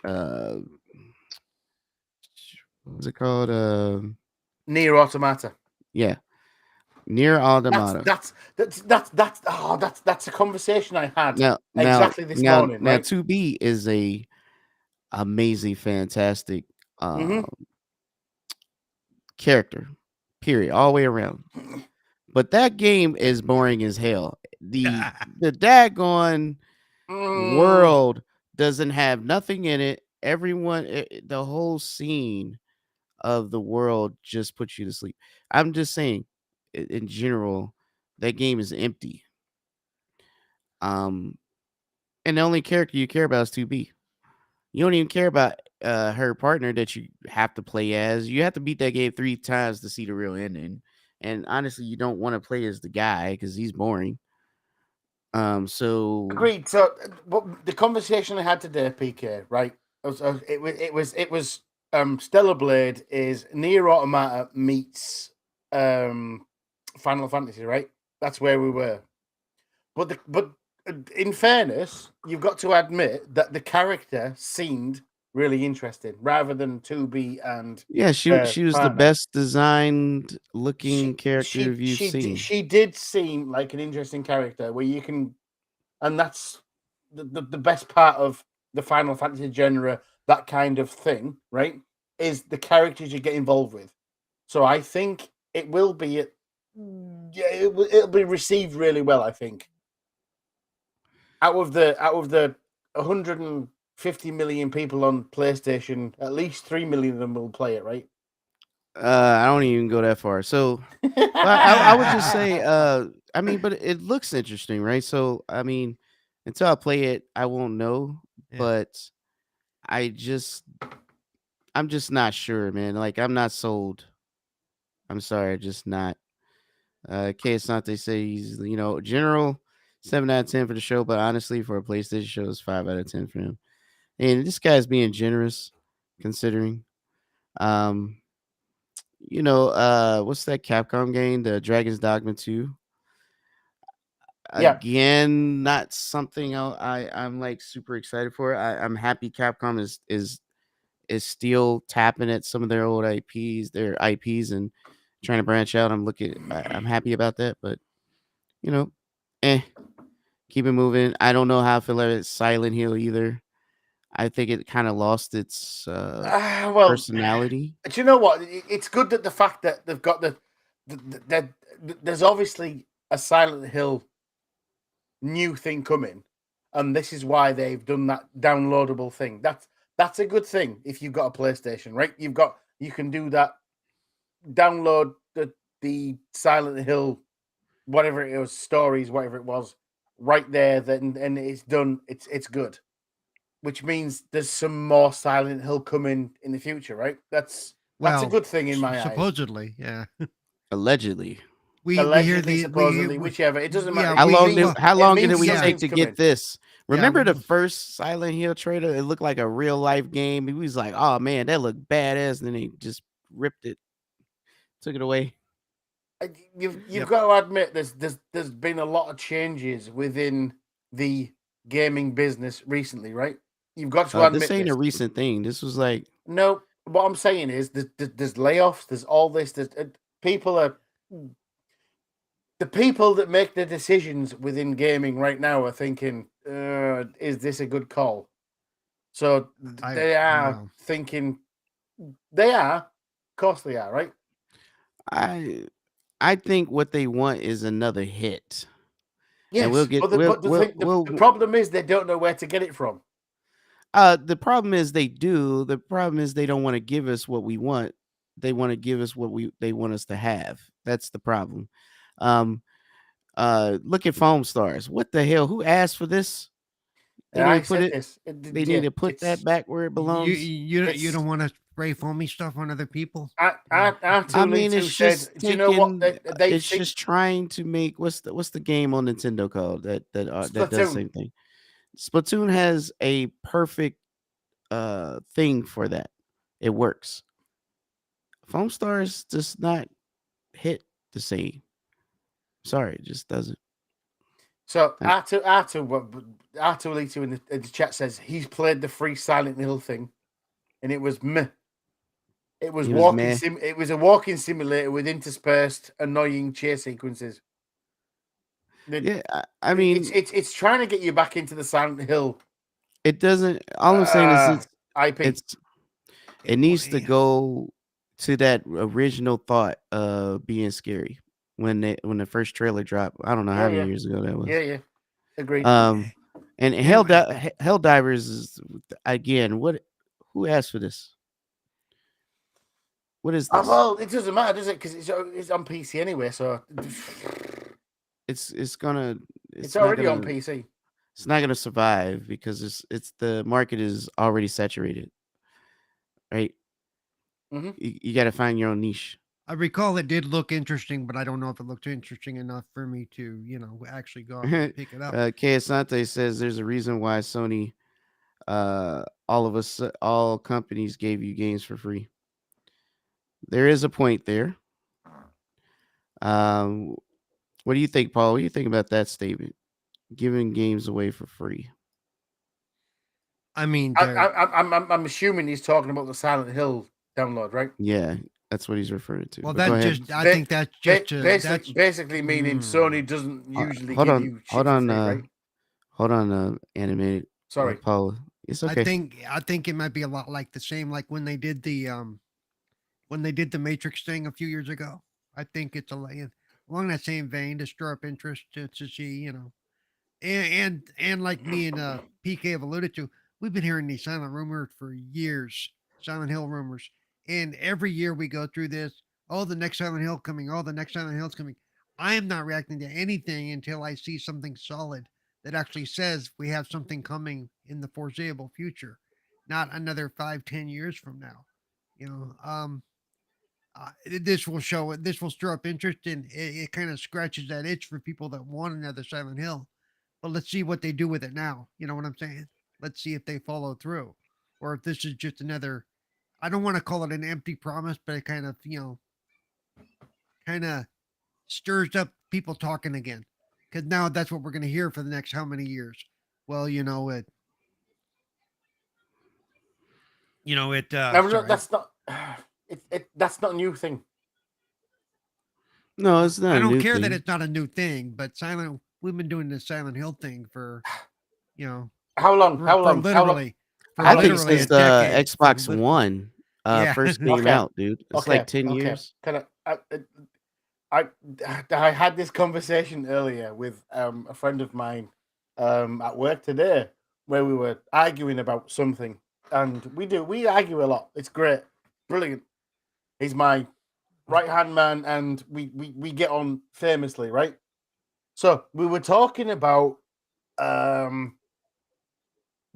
What was it called? Nier Automata. Yeah, Near Automata. That's a conversation I had Now, exactly this morning, right? 2B is a amazing, fantastic Mm-hmm. character. Period, all the way around. But that game is boring as hell. The daggone world doesn't have nothing in it. The whole scene of the world just puts you to sleep. I'm just saying, in general, that game is empty. Um, and the only character you care about is 2B. You don't even care about her partner that you have to play as. You have to beat that game 3 times to see the real ending. And honestly, you don't want to play as the guy because he's boring. So Agreed. So, the conversation I had today, PK, right? It was Stellar Blade is Nier Automata meets Final Fantasy, right? That's where we were. But in fairness, you've got to admit that the character seemed really interesting, rather than 2B and yeah, she was the partner. best designed looking character you've seen. She did seem like an interesting character where you can, and that's the best part of the Final Fantasy genre, that kind of thing, right? Is the characters you get involved with. So I think it will be, it'll be received really well. I think out of the 150 million people on PlayStation, at least 3 million of them will play it, right? I don't even go that far. So I would just say, I mean, but it looks interesting, right? So I mean, until I play it, I won't know. Yeah. But I'm just not sure, man. Like I'm not sold. I'm sorry, just not. Asante say he's general 7 out of 10 for the show, but honestly, for a PlayStation show, it's 5 out of 10 for him. And this guy's being generous, considering. Um, what's that Capcom game? The Dragon's Dogma 2. Yeah. Again, not something I'm like super excited for. I'm happy Capcom is still tapping at some of their old IPs, and trying to branch out. I'm happy about that, but you know, eh. Keep it moving. I don't know how I feel about Silent Hill either. I think it kind of lost its Well, personality. do you know what? It's good that the fact that they've got there's obviously a Silent Hill new thing coming, and this is why they've done that downloadable thing. That's a good thing if you've got a PlayStation, right? You can do that. Download the Silent Hill, whatever it was, stories, whatever it was, right there. Then and it's done. It's good, which means there's some more Silent Hill coming in the future, right? That's a good thing in my eyes. supposedly, yeah. Allegedly. We hear Allegedly, the supposedly, whichever. It doesn't matter. yeah, How It long means- did how long did means we something's take to coming. get this? Remember the w- first Silent Hill trailer? It looked like a real life game. He was like, "Oh man, that looked badass," and then they just ripped it, took it away. You've Yep. got to admit there's been a lot of changes within the gaming business recently, right? You've got to admit This ain't a this. recent thing. This was like No, what I'm saying is there's layoffs. There's all this. People are the people that make the decisions within gaming right now are thinking, is this a good call? So they are well. thinking. They are, of course, they are, right? I think what they want is another hit. Yes, we'll get- but the, we'll- but the, we'll- thing, the, we'll- the problem is they don't know where to get it from. The problem is they do. The problem is they don't want to give us what we want. They want to give us what they want us to have. That's the problem. Look at Foam Stars. What the hell? Who asked for this? They And I need to put said it. this. They need to put that back where it belongs. You It's- don't want to spray foamy stuff on other people. I mean, it's just do you know what taking- they it's think? just trying to make what's the game on Nintendo called that does the Splatoon. same thing. Splatoon has a perfect thing for that. It works. Foam Stars does not hit the same. Sorry, it just doesn't. So Uh, Artu Alito in the chat says he's played the free Silent Hill thing, and it was meh. It was It was meh. It was a walking simulator with interspersed annoying chase sequences. Yeah, I mean, it's trying to get you back into the Silent Hill it doesn't. All I'm saying is IP. it needs to Yeah. go to that original thought of being scary when the first trailer dropped. I don't know how Yeah, many years ago that was. yeah, agreed. And Anyway. Helldivers is again. Who asked for this? What is this? Well, it doesn't matter, does it? Because it's on PC anyway, so It's it's not already on gonna- PC. It's not gonna survive because it's the market is already saturated, right? Mhm. You got to find your own niche. I recall it did look interesting, but I don't know if it looked interesting enough for me to, actually go out and pick it up. Kay Asante says there's a reason why Sony, all companies gave you games for free. There is a point there. What do you think, Paul? What do you think about that statement? Giving games away for free. I mean, I'm assuming he's talking about the Silent Hill download, right? Yeah, that's what he's referring to. well, But go that ahead. just I think that's just Basically meaning Hmm. Sony doesn't usually hold give on, you shit hold for on, free, right? hold on, animated. Sorry. Paul. It's okay. I think it might be a lot like the same like when they did the Matrix thing a few years ago. I think it's along that same vein to stir up interest to see, and like me and PK have alluded to, we've been hearing these silent rumors for years, Silent Hill rumors, and every year we go through this. Oh, the next Silent Hill coming. Oh, the next Silent Hill's coming. I am not reacting to anything until I see something solid that actually says we have something coming in the foreseeable future, not another 5-10 years from now. This will stir up interest, and it kind of scratches that itch for people that want another Silent Hill. But let's see what they do with it now. You know what I'm saying? Let's see if they follow through, or if this is just another. I don't want to call it an empty promise, but it kind of stirs up people talking again, because now that's what we're going to hear for the next how many years. Well, it. Sorry. That's not. That's not a new thing. No, it's not. I a don't new care that thing. it's not a new thing, but we've been doing this Silent Hill thing for, you know, How long? for, How for long? How long? literally, for I How long? think literally a since decade. Xbox One Yeah. first came Okay. out, dude. It's like 10 Okay. years. Can I had this conversation earlier with a friend of mine at work today, where we were arguing about something, and we argue a lot. It's great, brilliant. He's my right hand man, and we get on famously, right? So we were talking about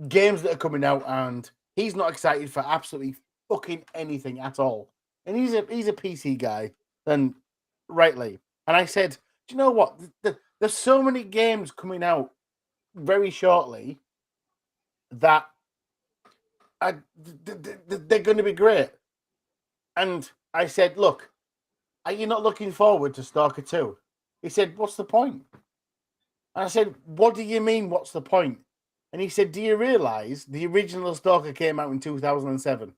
games that are coming out, and he's not excited for absolutely fucking anything at all. And he's a PC guy, and rightly. And I said, do you know what? There's so many games coming out very shortly that they're going to be great. And I said, look, are you not looking forward to Stalker 2? He said, what's the point? And I said, what do you mean, what's the point? And he said, do you realize the original Stalker came out in 2007?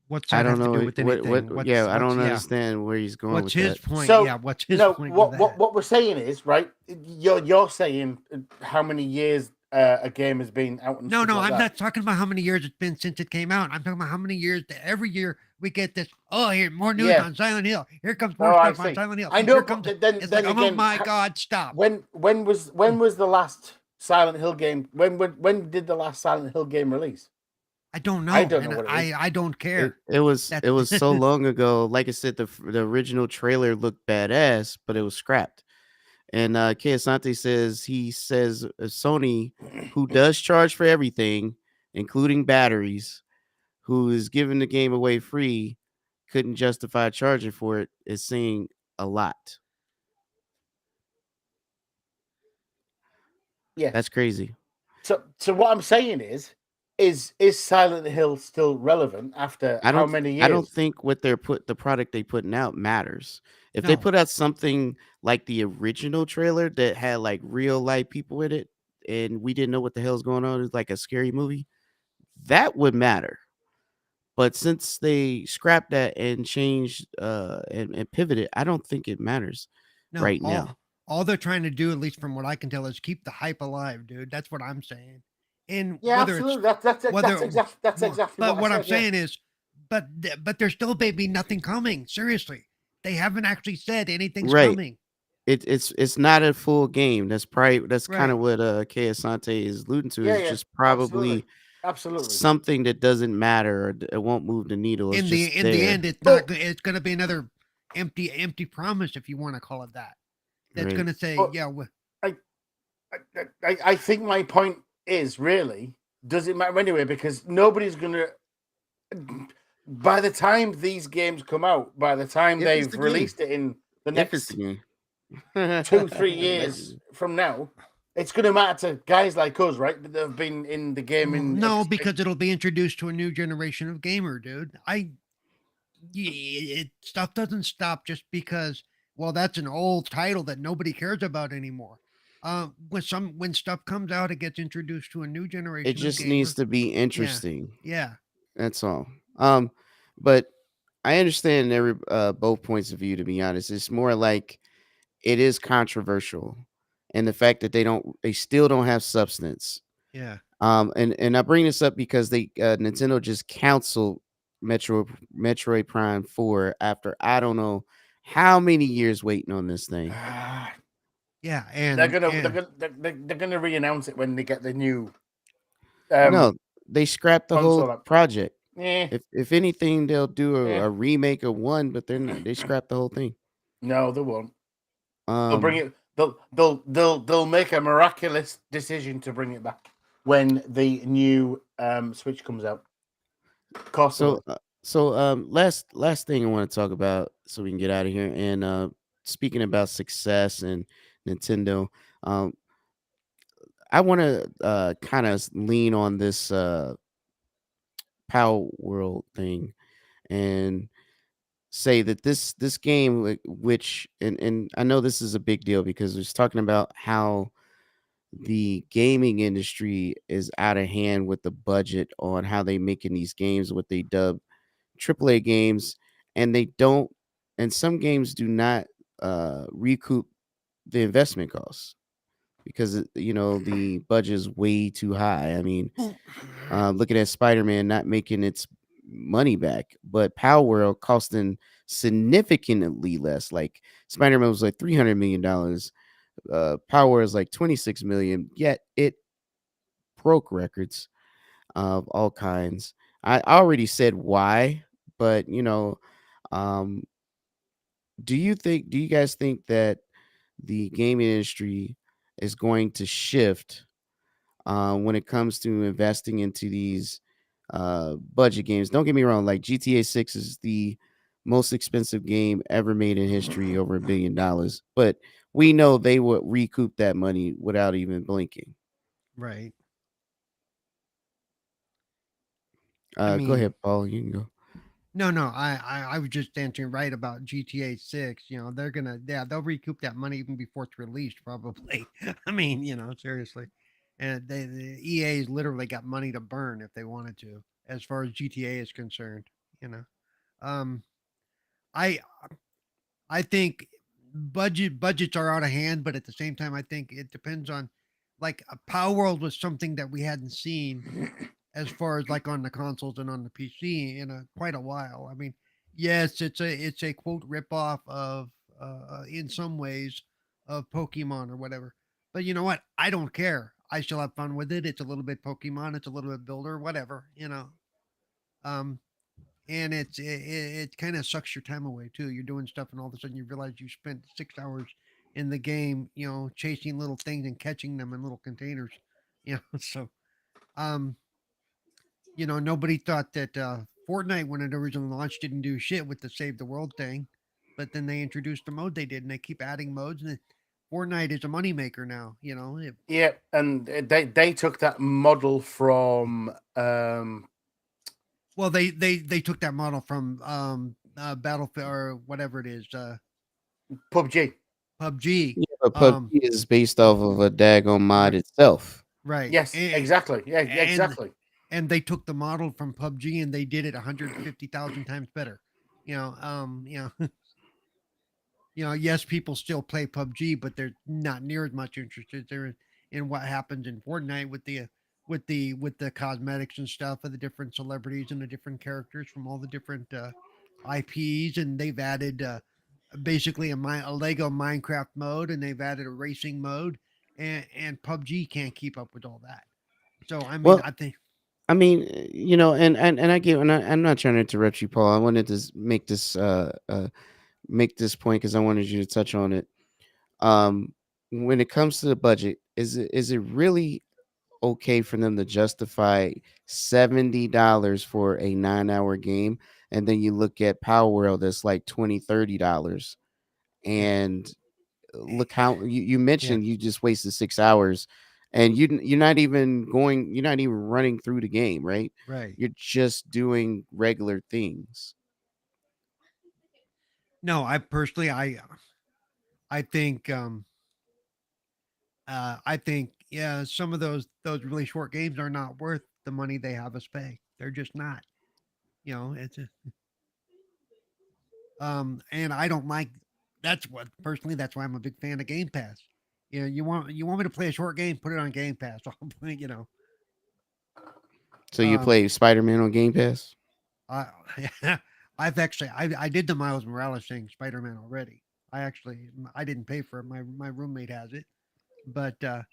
What's I that don't have to know do with anything? what yeah, I don't yeah. understand where he's going What's with his that. point? So, Yeah, what's his no, point? what with what that? what we're saying is, right? You're saying how many years a game has been out and No, stuff no, like I'm that. not talking about how many years it's been since it came out. I'm talking about how many years that every year we get this. Oh, here more news Yeah. on Silent Hill. Here comes more Oh, I stuff on see. Silent Hill. I know, Here but comes then it's like, oh again, my God, stop. when was the last Silent Hill game? When did the last Silent Hill game release? I don't know. I don't know and what it is. I don't care. It was That's so long ago. Like I said, the original trailer looked badass, but it was scrapped. And Kei Asante says Sony, who does charge for everything, including batteries, who is giving the game away free, couldn't justify charging for it, is saying a lot. Yeah. That's crazy. So what I'm saying is Silent Hill still relevant after I how don't many years? I don't think what the product they putting out matters. If they No. put out something like the original trailer that had like real life people in it and we didn't know what the hell's going on, it's like a scary movie, that would matter. But since they scrapped that and changed and pivoted, I don't think it matters No, right now. all they're trying to do, at least from what I can tell, is keep the hype alive, dude. That's what I'm saying. And Yeah, whether absolutely. it's That's whether exactly but what I I'm said. Yeah. saying is, but there's still maybe nothing coming. Seriously, they haven't actually said anything's Right. coming. It's not a full game. That's kind Right. of what Kei Asante is alluding to. Yeah, It's yeah, just probably absolutely. something that doesn't matter or it won't move the needle. It's In just the end, it's But- not. It's going to be another empty promise, if you want to call it that. That's Right. going to say, But- yeah, I think my point is really, does it matter anyway? Because nobody's gonna. By the time these games come out, by the time If it's they've the game. released it in the If it's next the game. 2-3 years from now, it's going to matter to guys like us, right? That have been in the gaming. no, because it'll be introduced to a new generation of gamer, dude. Stuff doesn't stop just because. Well, that's an old title that nobody cares about anymore. When stuff comes out, it gets introduced to a new generation. It just of needs gamer. to be interesting. Yeah. That's all. But I understand both points of view. To be honest, it's more like it is controversial, and the fact that they still don't have substance. Yeah. And I bring this up because Nintendo just canceled Metroid Prime 4 after I don't know how many years waiting on this thing. Yeah, and they're gonna re-announce it when they get the new. No, they scrapped the console whole up. project. Yeah. If anything, they'll do Yeah. a remake of one, but they scrapped the whole thing. No, they won't. They'll bring it. They'll make a miraculous decision to bring it back when the new Switch comes out. Of course. Last thing I want to talk about, so we can get out of here. And speaking about success and Nintendo, I want to kind of lean on this Power World thing and say that this game, which and I know this is a big deal because it's talking about how the gaming industry is out of hand with the budget on how they making these games, what they dub AAA games, and they don't, and some games do not recoup the investment costs because the budget is way too high. I mean, looking at Spider-Man not making its money back, but Power World costing significantly less. Like Spider-Man was like $300 million. Power World is like 26 million. Yet it broke records of all kinds. I already said why, but um, do you guys think that the gaming industry is going to shift when it comes to investing into these budget games? Don't get me wrong, like GTA 6 is the most expensive game ever made in history, over $1 billion. But we know they would recoup that money without even blinking. Right. Go mean, ahead, Paul. You can go. no, I was just answering right about GTA 6. They'll recoup that money even before it's released, probably. I mean, seriously. And the EA's literally got money to burn if they wanted to, as far as GTA is concerned, you know. Um, I I think budgets are out of hand, but at the same time, I think it depends on, like, Power World was something that we hadn't seen as far as like on the consoles and on the PC in quite a while. I mean, yes, it's a quote ripoff of in some ways of Pokemon or whatever. But you know what? I don't care. I still have fun with it. It's a little bit Pokemon. It's a little bit Builder, whatever. Um, and it kind of sucks your time away too. You're doing stuff, and all of a sudden you realize you spent 6 hours in the game, chasing little things and catching them in little containers. So um, nobody thought that Fortnite, when it originally launched, didn't do shit with the save the world thing, but then they introduced the mode they did, and they keep adding modes, and Fortnite is a moneymaker now. Yeah, and they took that model from Well, they took that model from Battlefield or whatever it is, PUBG. PUBG. Yeah, but PUBG is based off of a daggone mod itself. Right. Yes, exactly. Yeah, exactly. And they took the model from PUBG and they did it 150,000 times better. Yes, people still play PUBG, but they're not near as much interested there in what happens in Fortnite with the cosmetics and stuff of the different celebrities and the different characters from all the different IPs, and they've added basically a Lego Minecraft mode, and they've added a racing mode, and PUBG can't keep up with all that. So I mean, Well, I think I mean, and I get, and I'm not trying to interrupt you, Paul. I wanted to make this point because I wanted you to touch on it. When it comes to the budget, is it really okay for them to justify $70 for a 9-hour game, and then you look at Power World that's like $20-$30, and look how you mentioned you just wasted 6 hours, and you're not even running through the game, right? right. You're just doing regular things. No, I think I think yeah, some of those really short games are not worth the money they have us pay. They're just not. It's and I don't like. That's why I'm a big fan of Game Pass. You want me to play a short game, put it on Game Pass. I'll play. So you Um, play Spider-Man on Game Pass? I I did the Miles Morales thing, Spider Man already. I didn't pay for it. My roommate has it, but I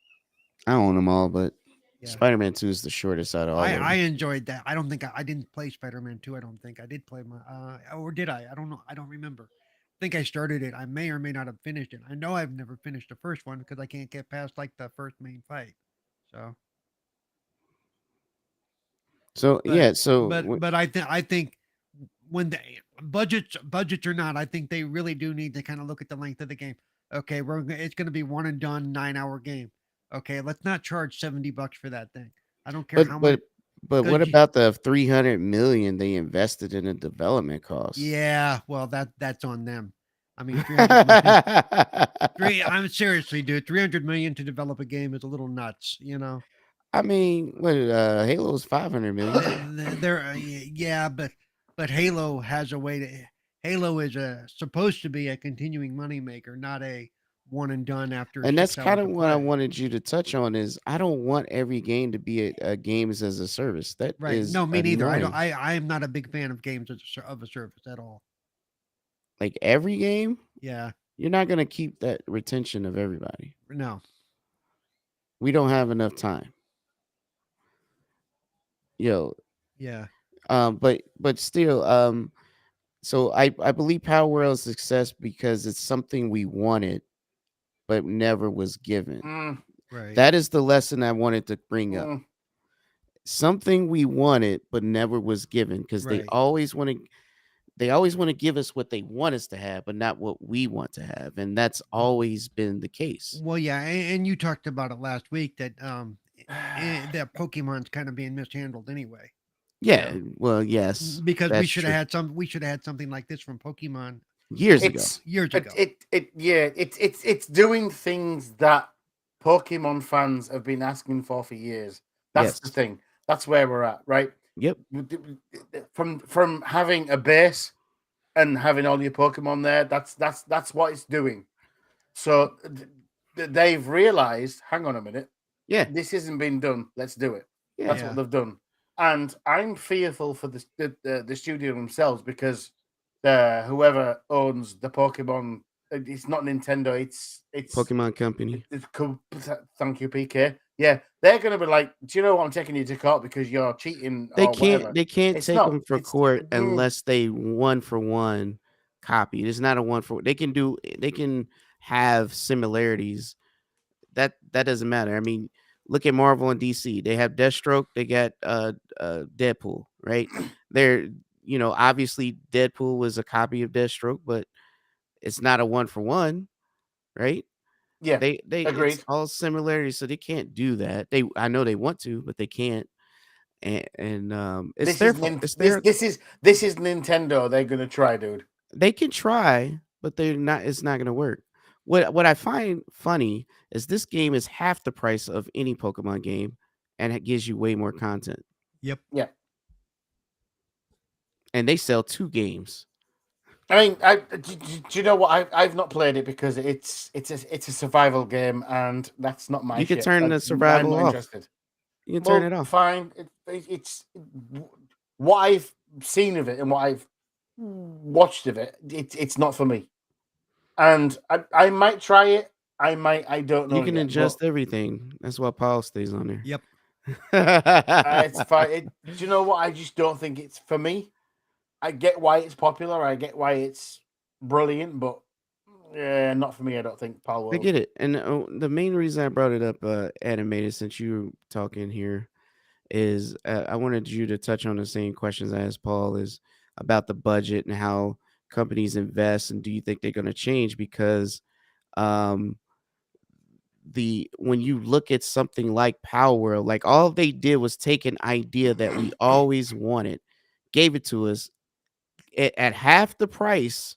own them all, but yeah, Spider-Man 2 is the shortest out of all of I them. enjoyed that. I don't think I didn't play Spider Man 2. I don't think I did play my or did I? I don't know. I don't remember. I think I started it. I may or may not have finished it. I know I've never finished the first one because I can't get past like the first main fight. So, So but yeah, so but I think when the budgets or not, I think they really do need to kind of look at the length of the game. Okay, it's going to be one and done 9 hour game. Okay, let's not charge $70 for that thing. I don't care but how much. but but what Because about the 300 million they invested in the development costs? yeah, well that's on them. I mean, 300 million. I'm seriously, dude. 300 million to develop a game is a little nuts. I mean, what Halo's 500 million. They're yeah, but Halo has a way to. Halo is supposed to be a continuing moneymaker, not a one and done after And that's 6 kind hours of of what I play. wanted you to touch on is I don't want every game to be a games as a service. That Right. is No, me neither. I don't. annoying. I am not a big fan of games of a service at all. Like every game, Yeah. you're not going to keep that retention of everybody. No. We don't have enough time. Yo, Yeah. but still, so I believe Power World's success because it's something we wanted but never was given. Mm, Right. That is the lesson I wanted to bring up. mm. Something we wanted but never was given because Right. they always want to give us what they want us to have, but not what we want to have, and that's always been the case. Well, yeah, and you talked about it last week that that Pokemon's kind of being mishandled anyway. Yeah, well, yes, Because that's true. we should have had something like this from Pokemon Years ago. It's years ago. it's doing things that Pokemon fans have been asking for years. That's the Yes. thing. That's where we're at, right? Yep. From having a base and having all your Pokemon there, that's what it's doing. So they've realized, hang on a minute, Yeah. this isn't been done. Let's do it. Yeah. That's what they've done. And I'm fearful for the studio themselves because whoever owns the Pokemon, it's not Nintendo, it's Pokemon Company. it's cool. Thank you, PK. Yeah, they're gonna be like, do you know what? I'm taking you to court because you're cheating. They or whatever. can't It's take not. them for It's court unless they one for one copy. It's not a one for they can have similarities. That doesn't matter. I mean, look at Marvel and DC. They have Deathstroke, they got Deadpool, right? They're obviously Deadpool was a copy of Deathstroke, but it's not a one for one, right? yeah. They it's Agreed. all similarities, so they can't do that. I know they want to, but they can't. And it's This their is fault. It's this is Nintendo. They're gonna try, dude. they can try, but they're not. It's not going to work. What I find funny is this game is half the price of any Pokemon game, and it gives you way more content. Yep. Yeah. And they sell 2 games. I mean, do you know what? I've not played it because it's a survival game, and that's not my. You can shit. turn the survival I'm not off. interested. You can turn Well, it off. fine. It's what I've seen of it and what I've watched of it. It's not for me, and I might try it. I don't know. You can yet, adjust everything. That's why Paul stays on there. Yep. it's fine. Do you know what? I just don't think it's for me. I get why it's popular. I get why it's brilliant, but not for me. I don't think. Pal I get it. And the main reason I brought it up, animated, since you were talking here, is I wanted you to touch on the same questions I asked Paul, is about the budget and how companies invest, and do you think they're going to change because um, when you look at something like Power World, like all they did was take an idea that we always wanted, gave it to us at half the price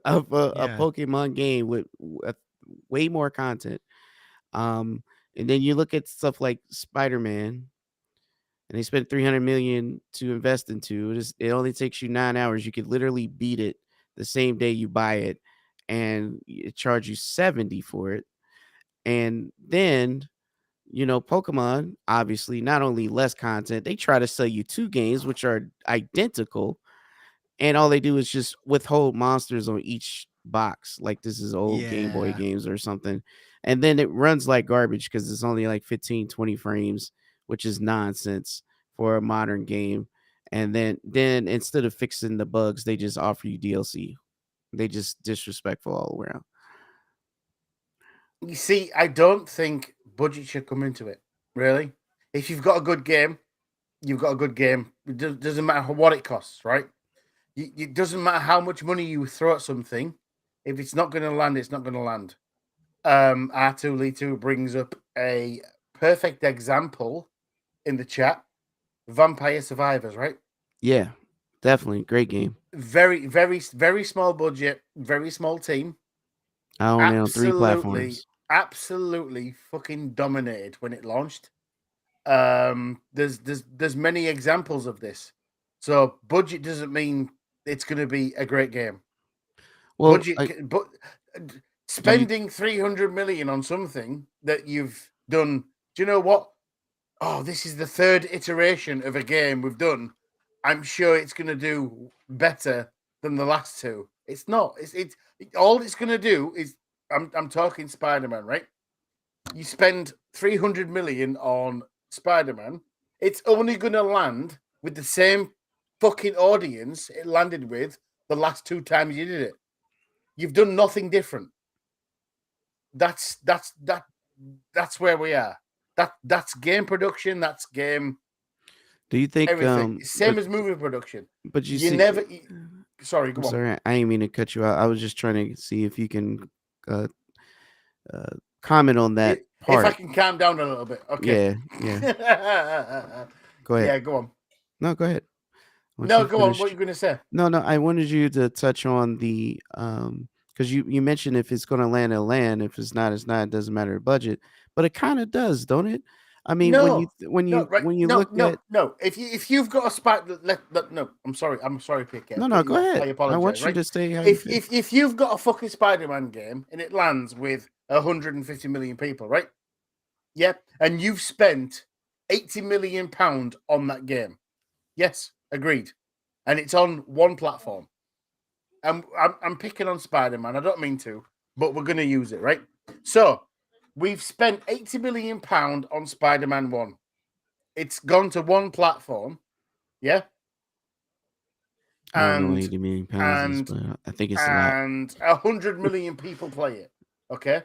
of a Yeah. Pokemon game with way more content. And then you look at stuff like Spider-Man, and they spent 300 million to invest into it. It only takes you 9 hours. You could literally beat it the same day you buy it, and it charge you 70 for it. And then Pokemon, obviously, not only less content, they try to sell you 2 games which are identical, and all they do is just withhold monsters on each box, like this is old Game Boy Yeah. games or something. And then it runs like garbage because it's only like 15-20 frames, which is nonsense for a modern game. And then instead of fixing the bugs, they just offer you DLC. They just disrespectful all around. You see, I don't think budget should come into it. Really, if you've got a good game, you've got a good game. It doesn't matter what it costs, right? It doesn't matter how much money you throw at something. If it's not going to land, it's not going to land. R2Lee2 brings up a perfect example in the chat. Vampire Survivors, right? Yeah, definitely. Great game. Very, very, very small budget, very small team. I own it on 3 platforms. Absolutely fucking dominated when it launched. There's many examples of this. So budget doesn't mean it's going to be a great game. Well, But spending 300 million on something that you've done, do you know what? Oh, this is the third iteration of a game we've done. I'm sure it's going to do better than the last two. It's not. It's all it's going to do is I'm talking Spider-Man, right? You spend 300 million on Spider-Man. It's only going to land with the same fucking audience it landed with the last two times you did it. You've done nothing different. That's where we are. That's game production. That's game. do you think Everything. Same as movie production. But you You see, never. Sorry, go I'm on. sorry, I didn't mean to cut you out. I was just trying to see if you can comment on that If I part. can calm down a little bit, okay. Yeah. Go ahead. Yeah, go on. No, go ahead. Once No, you go on. finish- What are you going to say? No, I wanted you to touch on the because you mentioned if it's going to land, it'll land. If it's not, it's not. It doesn't matter the budget, but it kind of does, don't it? I mean, No, when you look at no. If you've got a spider, no. I'm sorry, PK. no, go ahead. I apologize. I want you right? to say how you feel. If you've got a fucking Spider-Man game and it lands with 150 million people, right? Yeah, and you've spent 80 million pound on that game. Yes, agreed. And it's on one platform. I'm picking on Spider-Man. I don't mean to, but we're going to use it, right? So we've spent 80 million pound on Spider-Man 1. It's gone to one platform, yeah. I don't know And 80 million pounds, is, but I think it's a lot. and 100 million people play it. Okay.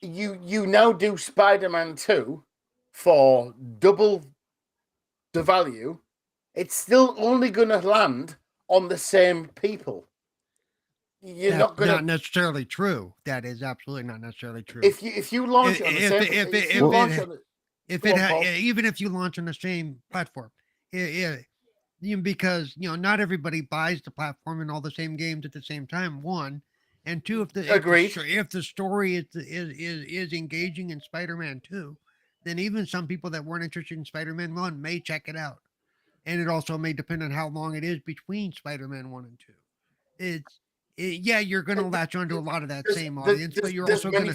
You now do Spider-Man 2 for double the value. It's still only going to land on the same people. You're not going not necessarily true. That is absolutely not necessarily true. If you launch it on the same, even if you launch on the same platform, because not everybody buys the platform and all the same games at the same time. One, and two, if the story is engaging in Spider-Man 2, then even some people that weren't interested in Spider-Man 1 may check it out. And it also may depend on how long it is between Spider-Man 1 and 2. You're going to latch onto a lot of that same audience, but you're also going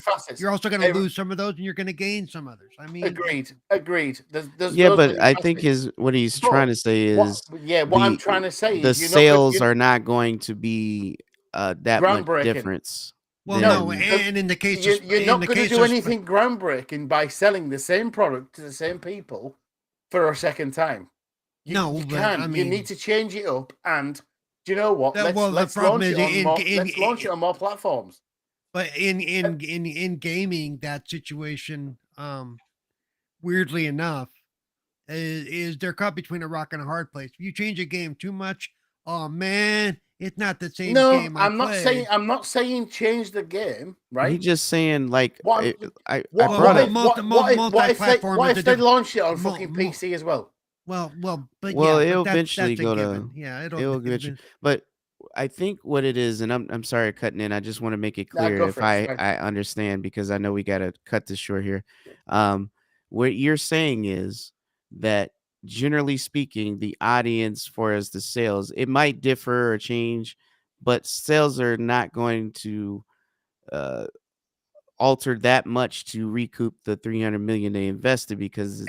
to lose some of those, and you're going to gain some others. I mean, agreed. There's but I think what he's trying to say is what I'm trying to say the is sales are not going to be that much difference. Well, no, and in the case you're not going to do anything groundbreaking by selling the same product to the same people for a second time. You can't. I mean, you need to change it up, and do you know what? Let's launch it on more platforms. But in gaming, that situation, weirdly enough, is they're caught between a rock and a hard place. If you change a game too much, oh man, it's not the same game. I'm not saying change the game, right? He's just saying like what if they launch it on fucking PC as well? Well, it'll eventually go to it'll eventually. But I think what it is, and I'm sorry cutting in. I just want to make it clear if I understand, because I know we got to cut this short here. What you're saying is that generally speaking, the audience for as the sales, it might differ or change, but sales are not going to alter that much to recoup the 300 million they invested, because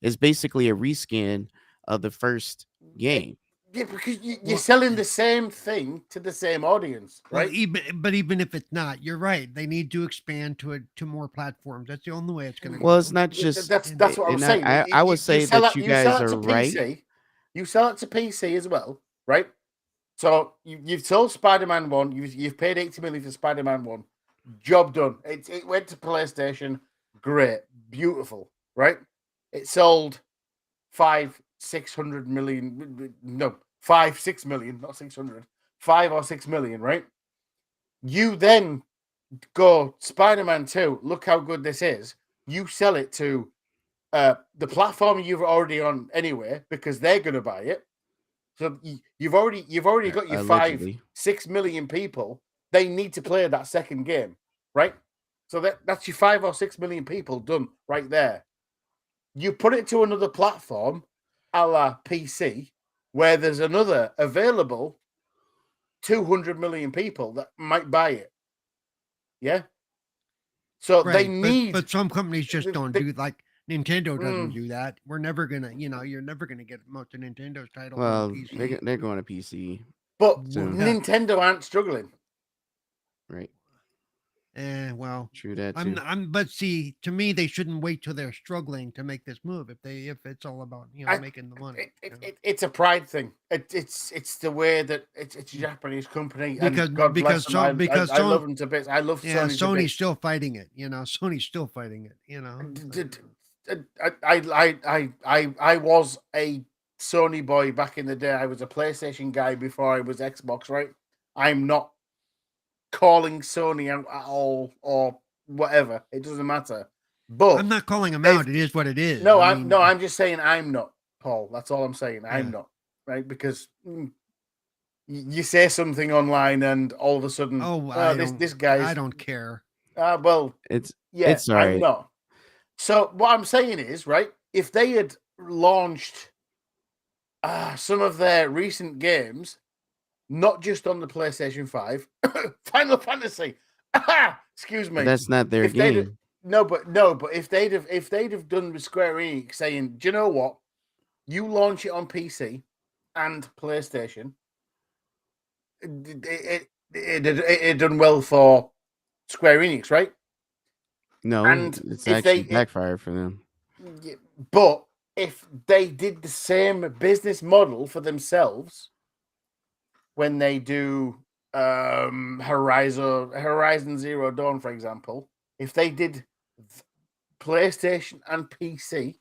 it's basically a reskin of the first game. Yeah, because you're selling the same thing to the same audience, right? Well, even if it's not, you're right. They need to expand to more platforms. That's the only way it's going to go. Well, it's not just that's what I'm saying. I would say that you guys are right. You sell it to PC as well, right? So you've sold Spider-Man 1. You've paid 80 million for Spider-Man 1. Job done. It went to PlayStation. Great, beautiful, right? It sold 5-6 million, not 600, 5 or 6 million, right? You then go Spider-Man 2, look how good this is. You sell it to the platform you've already on anyway, because they're going to buy it. So you've already got your 5-6 million people. They need to play that second game, right? So that's your 5 or 6 million people done right there. You put it to another platform, a la PC, where there's another available 200 million people that might buy it. Yeah. So they Right, need. but some companies just don't they- do like Nintendo doesn't Mm. do that. We're never gonna, you're never gonna get most of Nintendo's titles on Well, PC. they're going to PC, But soon. Yeah. Nintendo aren't struggling. right? Well, True that too. but see, to me, they shouldn't wait till they're struggling to make this move. If it's all about making the money. It's a pride thing. It's the way that it's a Japanese company, Because- and God because bless them. because I Son- love them to bits. I love Yeah, Sony. to Sony's bits. still fighting it. Sony's still fighting it. I was a Sony boy back in the day. I was a PlayStation guy before I was Xbox. Right. I'm not calling Sony out at all or whatever. It doesn't matter. But I'm not calling them they've- out. It is what it is. no, I I'm mean, no, I'm just saying I'm not, Paul. That's all I'm saying. I'm Yeah. not, right? Because you say something online and all of a sudden, this guy's. I don't care. Well, It's yeah, it's all I'm right. not. So what I'm saying is, right? If they had launched some of their recent games, not just on the PlayStation 5, Final Fantasy. Excuse me. But that's not their If they'd- game. No, but if they'd have done with Square Enix saying, do you know what? You launch it on PC and PlayStation, it done well for Square Enix, right? No, and it's if actually they- backfired for them. Yeah, but if they did the same business model for themselves when they do Horizon Zero Dawn, for example, if they did PlayStation and PC,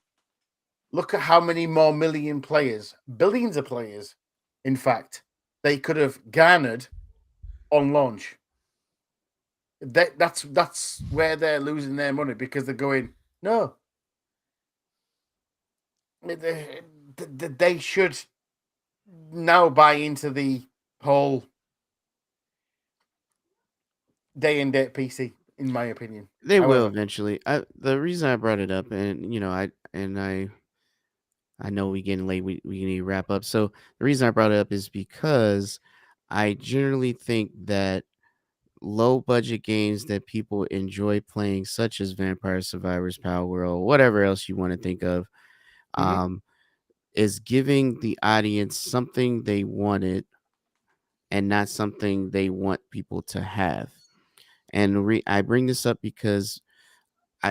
look at how many more million players, billions of players, in fact, they could have garnered on launch. That's where they're losing their money, because they're going, no. They should now buy into the whole day and date PC, in my opinion. They will However- eventually. The reason I brought it up, and I know we getting late. We need to wrap up. So the reason I brought it up is because I generally think that low budget games that people enjoy playing, such as Vampire Survivors, Power World, whatever else you want to think of, Mhm. is giving the audience something they wanted and not something they want people to have. And I bring this up because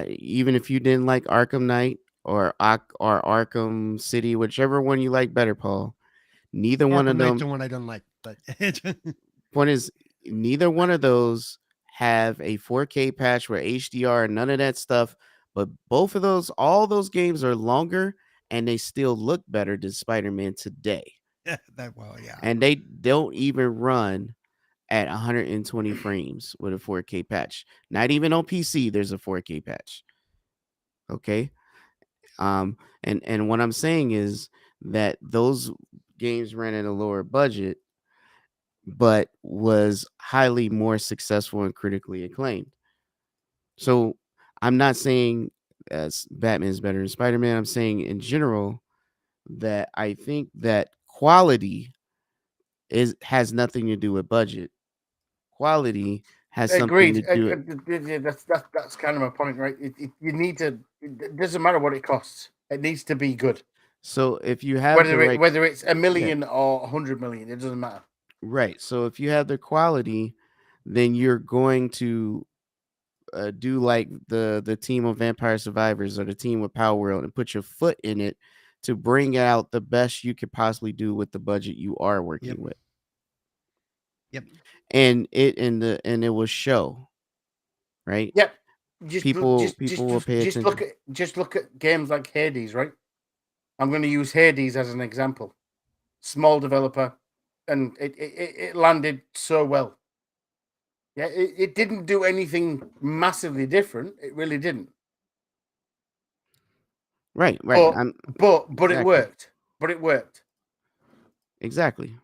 even if you didn't like Arkham Knight or Arkham City, whichever one you like better, Paul, neither one of Arkham Knight's them. the one I don't like, but Point is, neither one of those have a 4K patch with HDR and none of that stuff. But both of those, all those games are longer and they still look better than Spider-Man today. yeah. And they don't even run at 120 frames with a 4K patch. Not even on PC, there's a 4K patch. Okay. And what I'm saying is that those games ran at a lower budget, but was highly more successful and critically acclaimed. So I'm not saying Batman is better than Spider-Man. I'm saying in general that I think that quality has nothing to do with budget. Quality has something Agreed. to do. That's kind of my point, right? You need to. It doesn't matter what it costs. It needs to be good. So if you have Whether it's a million or 100 million, it doesn't matter. right. So if you have the quality, then you're going to do like the team of Vampire Survivors or the team with Power World and put your foot in it to bring out the best you could possibly do with the budget you are working with. Yep. And it will show, right? Yep. People will pay attention. Just look at games like Hades, right? I'm going to use Hades as an example. Small developer, and it landed so well. Yeah, it didn't do anything massively different. It really didn't. Right. But Exactly. it worked. But it worked. Exactly.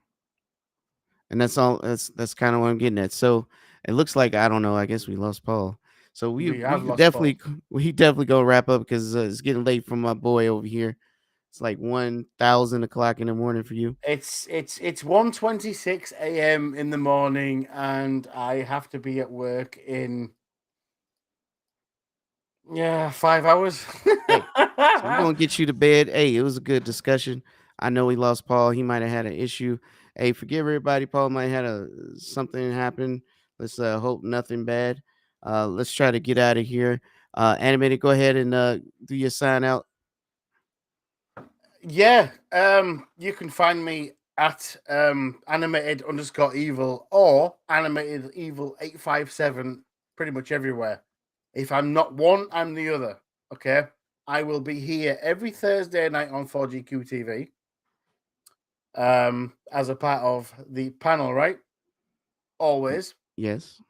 And that's all. That's kind of what I'm getting at. So it looks like, I don't know, I guess we lost Paul. So we have lost definitely gonna wrap up because it's getting late for my boy over here. It's like 1,000 o'clock in the morning for you. It's 1:26 a.m. in the morning, and I have to be at work in 5 hours. Hey, so we're gonna get you to bed. Hey, it was a good discussion. I know we lost Paul. He might have had an issue. Hey, forgive everybody. Paul might have had something happen. Let's hope nothing bad. Let's try to get out of here. Animated, go ahead and do your sign out. Yeah, you can find me at animated_evil or animated evil 857 pretty much everywhere. If I'm not one, I'm the other. Okay, I will be here every Thursday night on 4GQ TV. As a part of the panel, right? Always. Yes,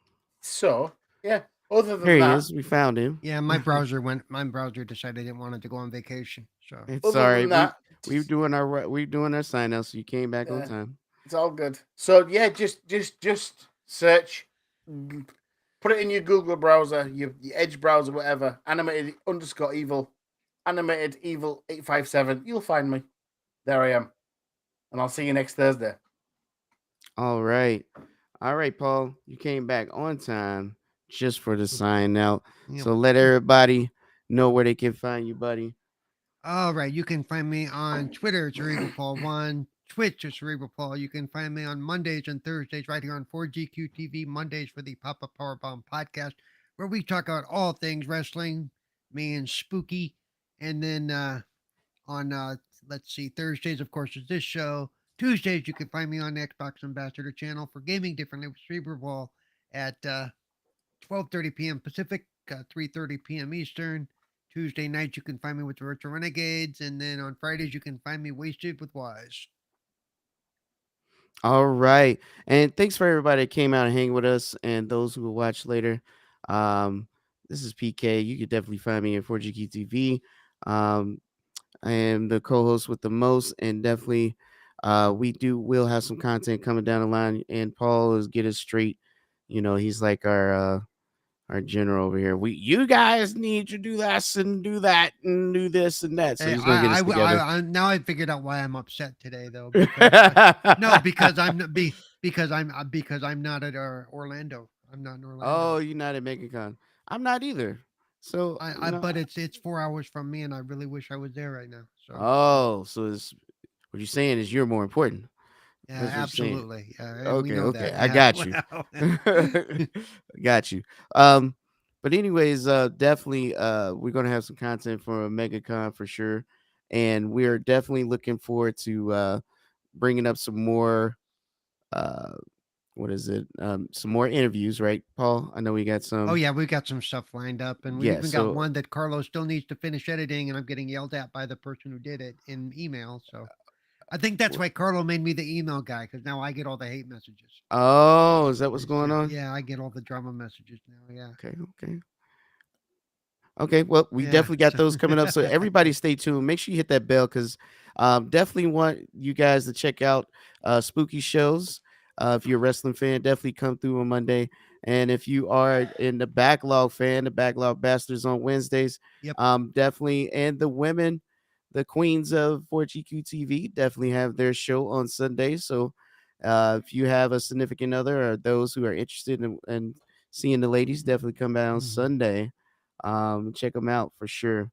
So yeah. Other than here he that, is. We found him. Yeah, my browser decided it wanted to go on vacation. So It's other all right. than that, We're doing our sign out, so you came back on Yeah. time. it's all good. So yeah, just search, put it in your Google browser, your Edge browser, whatever. Animated_evil, animated evil 857. You'll find me. There I am, and I'll see you next Thursday. All right, Paul. You came back on time just for the sign out. Yep. So let everybody know where they can find you, buddy. all right, you can find me on Twitter, CerebralPaul1, Twitch is CerebralPaul. You can find me on Mondays and Thursdays right here on 4GQ TV, Mondays for the Pop Up Powerbomb podcast, where we talk about all things wrestling, me and Spooky. And then on, let's see, Thursdays, of course, is this show. Tuesdays, you can find me on the Xbox Ambassador channel for Gaming Differently with Cerebral at 12:30 p.m. Pacific, 3:30 p.m. Eastern. Tuesday nights, you can find me with the Retro Renegades. And then on Fridays, you can find me Wasted with Wise. All right, and thanks for everybody that came out and hang with us, and those who will watch later. This is PK. You could definitely find me at 4GQ TV. I am the co-host with the most, and definitely, we'll have some content coming down the line. And Paul is get us straight. He's like our general over here. You guys need to do this and do that and do this and that. So Hey, he's gonna get us together. now I figured out why I'm upset today, though. Because, no, because I'm not at Orlando. I'm not in Orlando. Oh, you're not at MegaCon. I'm not either. So But it's 4 hours from me, and I really wish I was there right now. So so what you're saying is you're more important. yeah, That's what you're saying. absolutely. And we know Okay, that. I Yeah, got you. well, Got you. But anyways, definitely, we're gonna have some content for MegaCon for sure, and we're definitely looking forward to bringing up some more. What is it? Some more interviews, right, Paul? I know we got some. oh yeah, we've got some stuff lined up, and we Yeah, even so- got one that Carlos still needs to finish editing, and I'm getting yelled at by the person who did it in email. So I think that's why Carlo made me the email guy, because now I get all the hate messages. Oh, is that what's going on? Yeah, I get all the drama messages now. Yeah. Okay. Well, we Yeah, definitely got so- those coming up. So everybody stay tuned. Make sure you hit that bell because definitely want you guys to check out spooky shows. If you're a wrestling fan, definitely come through on Monday. And if you are in the backlog fan, the backlog bastards on Wednesdays, Yep. Definitely. And the women, the queens of 4GQ TV, definitely have their show on Sundays. So if you have a significant other or those who are interested in seeing the ladies, definitely come out on Mhm. Sunday. Check them out for sure.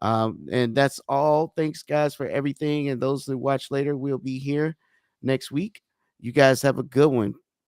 And that's all. Thanks, guys, for everything. And those who watch later, we'll be here next week. You guys have a good one.